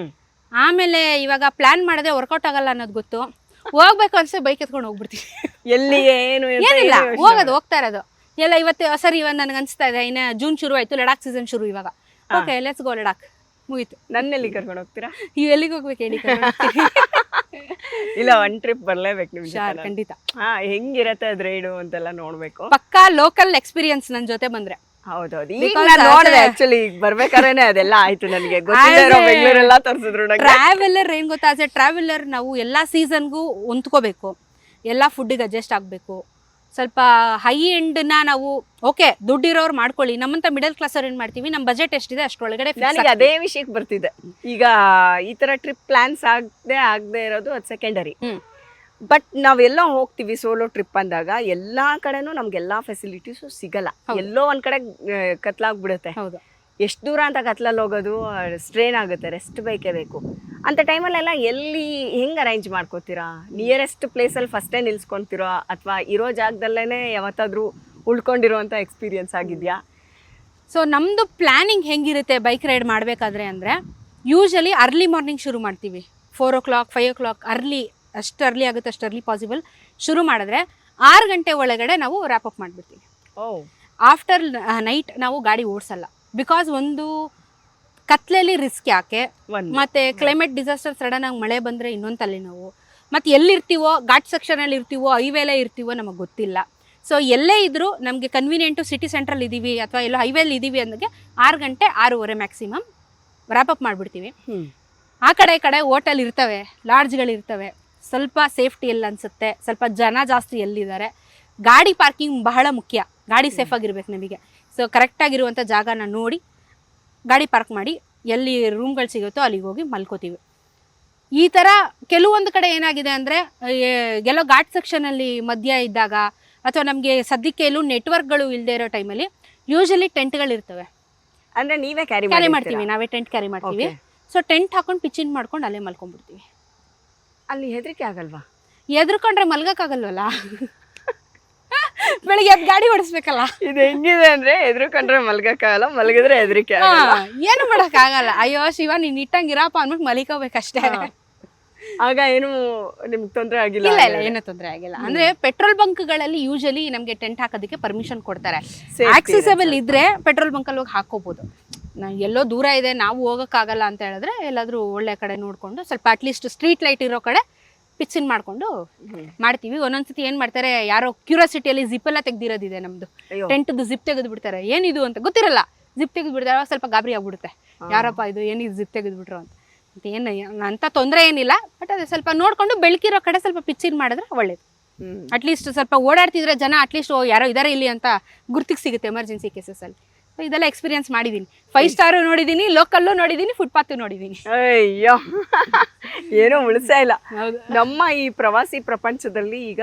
ಆಮೇಲೆ ಇವಾಗ ಪ್ಲ್ಯಾನ್ ಮಾಡಿದ್ರೆ ವರ್ಕೌಟ್ ಆಗಲ್ಲ ಅನ್ನೋದು ಗೊತ್ತು. ಹೋಗ್ಬೇಕು ಅನ್ಸೆ ಬೈಕ್ ಎತ್ಕೊಂಡು ಹೋಗ್ಬಿಡ್ತೀವಿ. ಎಲ್ಲಿಗೆ ಏನು ಏನಿಲ್ಲ, ಹೋಗ್ತಾ ಇರೋದು ಎಲ್ಲ. ಇವತ್ತು ಸರಿ ಇವಾಗ ನನಗೆ ಅನಿಸ್ತಾ ಇದೆ, ಇನ್ನು ಜೂನ್ ಶುರು ಆಯಿತು, ಲಡಾಖ್ ಸೀಸನ್ ಶುರು ಇವಾಗ. Okay, let's go Ladakh. ಮುಗೀತು. ನನ್ನೆಲ್ಲಿ ಕರ್ಕೊಂಡು ಹೋಗ್ತೀರಾ? ನೀವು ಎಲ್ಲಿಗೆ ಹೋಗ್ಬೇಕು ಹೇಳಿ? ಇಲ್ಲ, ಒನ್ ಟ್ರಿಪ್ ಬರ್ಲೇಬೇಕು ನಿಮ್ಗೆ. ಖಂಡಿತ. ಹೆಂಗಿರತ್ತೆ ಅದ್ ರೈಡು ಅಂತೆಲ್ಲ ನೋಡ್ಬೇಕು. ಪಕ್ಕಾ ಲೋಕಲ್ ಎಕ್ಸ್ಪೀರಿಯನ್ಸ್ ನನ್ನ ಜೊತೆ ಬಂದ್ರೆ. ಹೌದೌದು. ಈಗ ನಾನು ನೋಡಿದೆ ಆಕ್ಚುಲಿ, ಈಗ ಬರ್ಬೇಕಾದ್ರೆ ಅದೆಲ್ಲ ಆಯ್ತು ನನಗೆ. ಬೆಂಗಳೂರೆಲ್ಲ ತೋರಿಸಿದ್ರು. ಟ್ರಾವೆಲರ್ ಏನ್ ಗೊತ್ತಾ, ಆಸ್ ಎ ಟ್ರಾವೆಲರ್ ನಾವು ಎಲ್ಲಾ ಸೀಸನ್ಗೂ ಹೊಂದ್ಕೋಬೇಕು, ಎಲ್ಲಾ ಫುಡ್ಡಿಗೆ ಅಡ್ಜಸ್ಟ್ ಆಗಬೇಕು. ಸ್ವಲ್ಪ ಹೈ ಎಂಡ್ನ ನಾವು ಓಕೆ ದುಡ್ಡಿರೋರು ಮಾಡ್ಕೊಳ್ಳಿ, ನಮ್ಮಂತ ಮಿಡಲ್ ಕ್ಲಾಸ್ ಅವ್ರು ಏನು ಮಾಡ್ತೀವಿ, ನಮ್ಮ ಬಜೆಟ್ ಎಷ್ಟಿದೆ ಅಷ್ಟರೊಳಗಡೆ. ನನಗೆ ಅದೇ ವಿಷಯಕ್ಕೆ ಬರ್ತಿದೆ. ಈಗ ಈ ಥರ ಟ್ರಿಪ್ ಪ್ಲಾನ್ಸ್ ಆಗದೆ ಇರೋದು ಅದು ಸೆಕೆಂಡರಿ. ಬಟ್ ನಾವೆಲ್ಲ ಹೋಗ್ತೀವಿ ಸೋಲೋ ಟ್ರಿಪ್ ಅಂದಾಗ ಎಲ್ಲಾ ಕಡೆನೂ ನಮ್ಗೆಲ್ಲಾ ಫೆಸಿಲಿಟೀಸು ಸಿಗಲ್ಲ. ಎಲ್ಲೋ ಒಂದ್ ಕಡೆ ಕತ್ಲಾಗ್ಬಿಡುತ್ತೆ. ಎಷ್ಟು ದೂರ ಅಂತ ಕತ್ಲಲ್ಲಿ ಹೋಗೋದು, ಸ್ಟ್ರೇನ್ ಆಗುತ್ತೆ, ರೆಸ್ಟ್ ಬೇಕೇ ಬೇಕು. ಅಂಥ ಟೈಮಲ್ಲೆಲ್ಲ ಎಲ್ಲಿ ಹೆಂಗೆ ಅರೇಂಜ್ ಮಾಡ್ಕೋತೀರಾ? ನಿಯರೆಸ್ಟ್ ಪ್ಲೇಸಲ್ಲಿ ಫಸ್ಟೇ ನಿಲ್ಸ್ಕೊತೀರಾ ಅಥವಾ ಇರೋ ಜಾಗದಲ್ಲೇ ಯಾವತ್ತಾದ್ರೂ ಉಳ್ಕೊಂಡಿರೋಂಥ ಎಕ್ಸ್ಪೀರಿಯನ್ಸ್ ಆಗಿದೆಯಾ? ಸೊ ನಮ್ಮದು ಪ್ಲ್ಯಾನಿಂಗ್ ಹೆಂಗಿರುತ್ತೆ ಬೈಕ್ ರೈಡ್ ಮಾಡಬೇಕಾದ್ರೆ ಅಂದರೆ, ಯೂಶಲಿ ಅರ್ಲಿ ಮಾರ್ನಿಂಗ್ ಶುರು ಮಾಡ್ತೀವಿ. 4 o'clock 5 o'clock ಅರ್ಲಿ, ಅಷ್ಟು ಅರ್ಲಿ ಆಗುತ್ತೆ ಅಷ್ಟು ಅರ್ಲಿ ಪಾಸಿಬಲ್ ಶುರು ಮಾಡಿದ್ರೆ 6 ಗಂಟೆ ಒಳಗಡೆ ನಾವು ರ್ಯಾಪ್ ಅಪ್ ಮಾಡಿಬಿಡ್ತೀವಿ. ಆಫ್ಟರ್ ನೈಟ್ ನಾವು ಗಾಡಿ ಓಡಿಸಲ್ಲ. ಬಿಕಾಸ್ ಒಂದು ಕತ್ಲೆಯಲ್ಲಿ ರಿಸ್ಕ್ ಯಾಕೆ, ಮತ್ತು ಕ್ಲೈಮೇಟ್ ಡಿಸಾಸ್ಟರ್ ಸಡನ್ ಆಗಿ ಮಳೆ ಬಂದರೆ ಇನ್ನೊಂದು ತಲೆನೋವು, ಮತ್ತು ಎಲ್ಲಿರ್ತೀವೋ ಘಾಟ್ ಸೆಕ್ಷನಲ್ಲಿ ಇರ್ತೀವೋ ಹೈವೇಲೇ ಇರ್ತೀವೋ ನಮಗೆ ಗೊತ್ತಿಲ್ಲ. ಸೊ ಎಲ್ಲೇ ಇದ್ದರೂ ನಮಗೆ ಕನ್ವೀನಿಯೆಂಟು ಸಿಟಿ ಸೆಂಟ್ರಲ್ಲಿ ಇದ್ದೀವಿ ಅಥವಾ ಎಲ್ಲೋ ಹೈವೇಲಿ ಇದ್ದೀವಿ ಅಂದಾಗೆ 6 ಗಂಟೆ 6:30 ಮ್ಯಾಕ್ಸಿಮಮ್ ರ್ಯಾಪ್ ಅಪ್ ಮಾಡಿಬಿಡ್ತೀವಿ. ಆ ಕಡೆ ಹೋಟೆಲ್ ಇರ್ತವೆ, ಲಾಡ್ಜ್ಗಳಿರ್ತವೆ, ಸ್ವಲ್ಪ ಸೇಫ್ಟಿ ಎಲ್ಲ ಅನಿಸುತ್ತೆ, ಸ್ವಲ್ಪ ಜನ ಜಾಸ್ತಿ ಎಲ್ಲಿದ್ದಾರೆ. ಗಾಡಿ ಪಾರ್ಕಿಂಗ್ ಬಹಳ ಮುಖ್ಯ, ಗಾಡಿ ಸೇಫಾಗಿರ್ಬೇಕು ನಮಗೆ. ಸೊ ಕರೆಕ್ಟಾಗಿರುವಂಥ ಜಾಗನ ನೋಡಿ ಗಾಡಿ ಪಾರ್ಕ್ ಮಾಡಿ ಎಲ್ಲಿ ರೂಮ್ಗಳು ಸಿಗುತ್ತೋ ಅಲ್ಲಿಗೆ ಹೋಗಿ ಮಲ್ಕೋತೀವಿ. ಈ ಥರ ಕೆಲವೊಂದು ಕಡೆ ಏನಾಗಿದೆ ಅಂದರೆ, ಎಲ್ಲೋ ಘಾಟ್ ಸೆಕ್ಷನಲ್ಲಿ ಮಧ್ಯ ಇದ್ದಾಗ ಅಥವಾ ನಮಗೆ ಸದ್ಯಕ್ಕೆ ಎಲ್ಲೂ ನೆಟ್ವರ್ಕ್ಗಳು ಇಲ್ಲದೆ ಇರೋ ಟೈಮಲ್ಲಿ ಯೂಶಲಿ ಟೆಂಟ್ಗಳಿರ್ತವೆ. ಅಂದರೆ ನೀವೇ ಕ್ಯಾರಿ ಮಾಡ್ತೀವಿ, ನಾವೇ ಟೆಂಟ್ ಕ್ಯಾರಿ ಮಾಡ್ತೀವಿ. ಸೊ ಟೆಂಟ್ ಹಾಕೊಂಡು ಪಿಚಿನ್ ಮಾಡ್ಕೊಂಡು ಅಲ್ಲೇ ಮಲ್ಕೊಂಡ್ಬಿಡ್ತೀವಿ. ಅಲ್ಲಿ ಹೆದರಿಕೆ ಆಗಲ್ವಾ? ಎದ್ರುಕೊಂಡ್ರೆ ಮಲ್ಗೋಕ್ಕಾಗಲ್ವಲ್ಲ, ಬೆಳಿಗ್ಗೆ ಅದು ಗಾಡಿ ಓಡಿಸ್ಬೇಕಲ್ಲ. ಇದು ಹೆಂಗಿದೆ ಅಂದರೆ, ಎದ್ರುಕೊಂಡ್ರೆ ಮಲ್ಗೋಕ್ಕಾಗಲ್ಲ, ಮಲಗಿದ್ರೆ ಹೆದರಿಕೆ ಏನು ಮಾಡೋಕ್ಕಾಗಲ್ಲ. ಅಯ್ಯೋ ಶಿವ ನೀನು ಇಟ್ಟಂಗಿರಪ್ಪ ಅಂದ್ಬಿಟ್ಟು ಮಲಿಕೋಬೇಕಷ್ಟೇ. ಆಗ ಏನು ನಿಮ್ಗೆ ತೊಂದರೆ ಆಗಿಲ್ಲ? ಇಲ್ಲ, ಏನೂ ತೊಂದರೆ ಆಗಿಲ್ಲ. ಅಂದರೆ ಪೆಟ್ರೋಲ್ ಬಂಕ್ಗಳಲ್ಲಿ ಯೂಶಲಿ ನಮಗೆ ಟೆಂಟ್ ಹಾಕೋದಕ್ಕೆ ಪರ್ಮಿಷನ್ ಕೊಡ್ತಾರೆ. ಆಕ್ಸೆಸಬಲ್ ಇದ್ರೆ ಪೆಟ್ರೋಲ್ ಬಂಕಲ್ಲಿ ಹೋಗಿ ಹಾಕೋಬೋದು. ಎಲ್ಲೋ ದೂರ ಇದೆ ನಾವು ಹೋಗೋಕ್ಕಾಗಲ್ಲ ಅಂತ ಹೇಳಿದ್ರೆ ಎಲ್ಲಾದರೂ ಒಳ್ಳೆ ಕಡೆ ನೋಡಿಕೊಂಡು ಸ್ವಲ್ಪ ಅಟ್ಲೀಸ್ಟ್ ಸ್ಟ್ರೀಟ್ ಲೈಟ್ ಇರೋ ಕಡೆ ಪಿಚ್ಚಿನ್ ಮಾಡಿಕೊಂಡು ಮಾಡ್ತೀವಿ. ಒಂದೊಂದ್ಸತಿ ಏನು ಮಾಡ್ತಾರೆ, ಯಾರೋ ಕ್ಯೂರಿಯಾಸಿಟಿಯಲ್ಲಿ ಜಿಪ್ಪೆಲ್ಲ ತೆಗ್ದಿರೋದಿದೆ ನಮ್ಮದು, ಟೆಂಟ್ದು ಜಿಪ್ ತೆಗೆದು ಬಿಡ್ತಾರೆ. ಏನಿದು ಅಂತ ಗೊತ್ತಿರಲ್ಲ, ಜಿಪ್ ತೆಗೆದು ಬಿಡ್ತಾರೆ. ಸ್ವಲ್ಪ ಗಾಬರಿ ಆಗ್ಬಿಡುತ್ತೆ, ಯಾರಪ್ಪ ಇದು ಏನಿದು ಜಿಪ್ ತೆಗೆದುಬಿಟ್ರು ಅಂತ. ಏನು ಅಂತ ತೊಂದರೆ ಏನಿಲ್ಲ, ಬಟ್ ಅದು ಸ್ವಲ್ಪ ನೋಡಿಕೊಂಡು ಬೆಳಕಿರೋ ಕಡೆ ಸ್ವಲ್ಪ ಪಿಚ್ಚಿನ್ ಮಾಡಿದ್ರೆ ಒಳ್ಳೇದು. ಅಟ್ಲೀಸ್ಟ್ ಸ್ವಲ್ಪ ಓಡಾಡ್ತಿದ್ರೆ ಜನ ಅಟ್ಲೀಸ್ಟ್ ಯಾರೋ ಇದ್ದಾರೆ ಇಲ್ಲಿ ಅಂತ ಗುರ್ತಿಗೆ ಸಿಗುತ್ತೆ ಎಮರ್ಜೆನ್ಸಿ ಕೇಸಸಲ್ಲಿ. ಇದೆಲ್ಲ ಎಕ್ಸ್ಪೀರಿಯನ್ಸ್ ಮಾಡಿದ್ದೀನಿ. 5 ಸ್ಟಾರು ನೋಡಿದ್ದೀನಿ, ಲೋಕಲ್ಲು ನೋಡಿದ್ದೀನಿ, ಫುಟ್ಪಾತ್ ನೋಡಿದ್ದೀನಿ. ಅಯ್ಯೋ, ಏನೋ ಉಳಿಸೇ ಇಲ್ಲ. ನಮ್ಮ ಈ ಪ್ರವಾಸಿ ಪ್ರಪಂಚದಲ್ಲಿ ಈಗ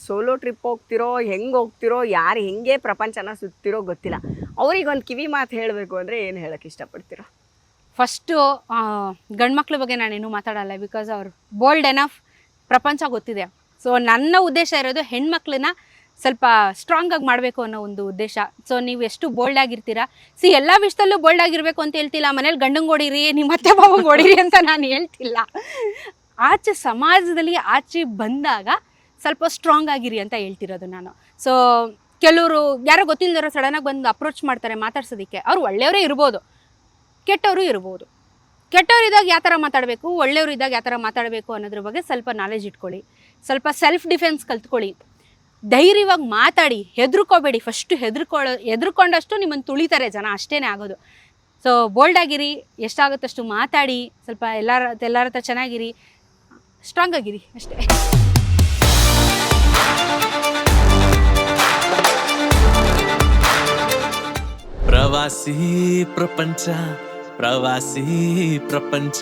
ಸೋಲೋ ಟ್ರಿಪ್ ಹೋಗ್ತಿರೋ, ಹೆಂಗೆ ಹೋಗ್ತಿರೋ, ಯಾರು ಹೆಂಗೆ ಪ್ರಪಂಚನ ಸುತ್ತಿರೋ ಗೊತ್ತಿಲ್ಲ. ಅವ್ರಿಗೊಂದು ಕಿವಿ ಮಾತು ಹೇಳಬೇಕು ಅಂದರೆ ಏನು ಹೇಳಕ್ಕೆ ಇಷ್ಟಪಡ್ತೀರೋ? ಫಸ್ಟು ಗಂಡ್ಮಕ್ಳ ಬಗ್ಗೆ ನಾನೇನು ಮಾತಾಡಲ್ಲ, ಬಿಕಾಸ್ ಅವ್ರು ಬೋಲ್ಡ್ ಎನಫ್, ಪ್ರಪಂಚ ಗೊತ್ತಿದೆ. ಸೊ ನನ್ನ ಉದ್ದೇಶ ಇರೋದು ಹೆಣ್ಮಕ್ಳನ್ನ ಸ್ವಲ್ಪ ಸ್ಟ್ರಾಂಗಾಗಿ ಮಾಡಬೇಕು ಅನ್ನೋ ಒಂದು ಉದ್ದೇಶ. ಸೊ ನೀವು ಎಷ್ಟು ಬೋಲ್ಡ್ ಆಗಿರ್ತೀರಾ, ಎಲ್ಲ ವಿಷಯದಲ್ಲೂ ಬೋಲ್ಡ್ ಆಗಿರಬೇಕು ಅಂತ ಹೇಳ್ತಿಲ್ಲ. ಮನೇಲಿ ಗಂಡಂಗೆ ಹೊಡೀರಿ, ನಿಮ್ಮ ಅತ್ತೆ ಬಾಬಂಗೆ ಹೊಡೀರಿ ಅಂತ ನಾನು ಹೇಳ್ತಿಲ್ಲ. ಆಚೆ ಸಮಾಜದಲ್ಲಿ ಆಚೆ ಬಂದಾಗ ಸ್ವಲ್ಪ ಸ್ಟ್ರಾಂಗ್ ಆಗಿರಿ ಅಂತ ಹೇಳ್ತಿರೋದು ನಾನು. ಸೊ ಕೆಲವರು ಯಾರೋ ಗೊತ್ತಿಲ್ಲದಿರೋ ಸಡನ್ನಾಗಿ ಬಂದು ಅಪ್ರೋಚ್ ಮಾಡ್ತಾರೆ ಮಾತಾಡ್ಸೋದಕ್ಕೆ. ಅವ್ರು ಒಳ್ಳೆಯವರೇ ಇರ್ಬೋದು, ಕೆಟ್ಟವರು ಇರ್ಬೋದು. ಕೆಟ್ಟವರಿದ್ದಾಗ ಯಾವ ಥರ ಮಾತಾಡಬೇಕು, ಒಳ್ಳೆಯವರು ಇದ್ದಾಗ ಯಾವ ಥರ ಮಾತಾಡಬೇಕು ಅನ್ನೋದ್ರ ಬಗ್ಗೆ ಸ್ವಲ್ಪ ನಾಲೆಜ್ ಇಟ್ಕೊಳ್ಳಿ. ಸ್ವಲ್ಪ ಸೆಲ್ಫ್ ಡಿಫೆನ್ಸ್ ಕಲ್ತ್ಕೊಳ್ಳಿ. ಧೈರ್ಯವಾಗಿ ಮಾತಾಡಿ, ಹೆದರ್ಕೋಬೇಡಿ. ಫಸ್ಟು ಹೆದರ್ಕೊಂಡಷ್ಟು ನಿಮ್ಮನ್ನು ತುಳಿತಾರೆ ಜನ, ಅಷ್ಟೇ ಆಗೋದು. ಸೊ ಬೋಲ್ಡ್ ಆಗಿರಿ, ಎಷ್ಟಾಗುತ್ತಷ್ಟು ಮಾತಾಡಿ, ಸ್ವಲ್ಪ ಎಲ್ಲರ ಹತ್ರ ಚೆನ್ನಾಗಿರಿ, ಸ್ಟ್ರಾಂಗ್ ಆಗಿರಿ ಅಷ್ಟೇ. ಪ್ರವಾಸಿ ಪ್ರಪಂಚ, ಪ್ರವಾಸಿ ಪ್ರಪಂಚ,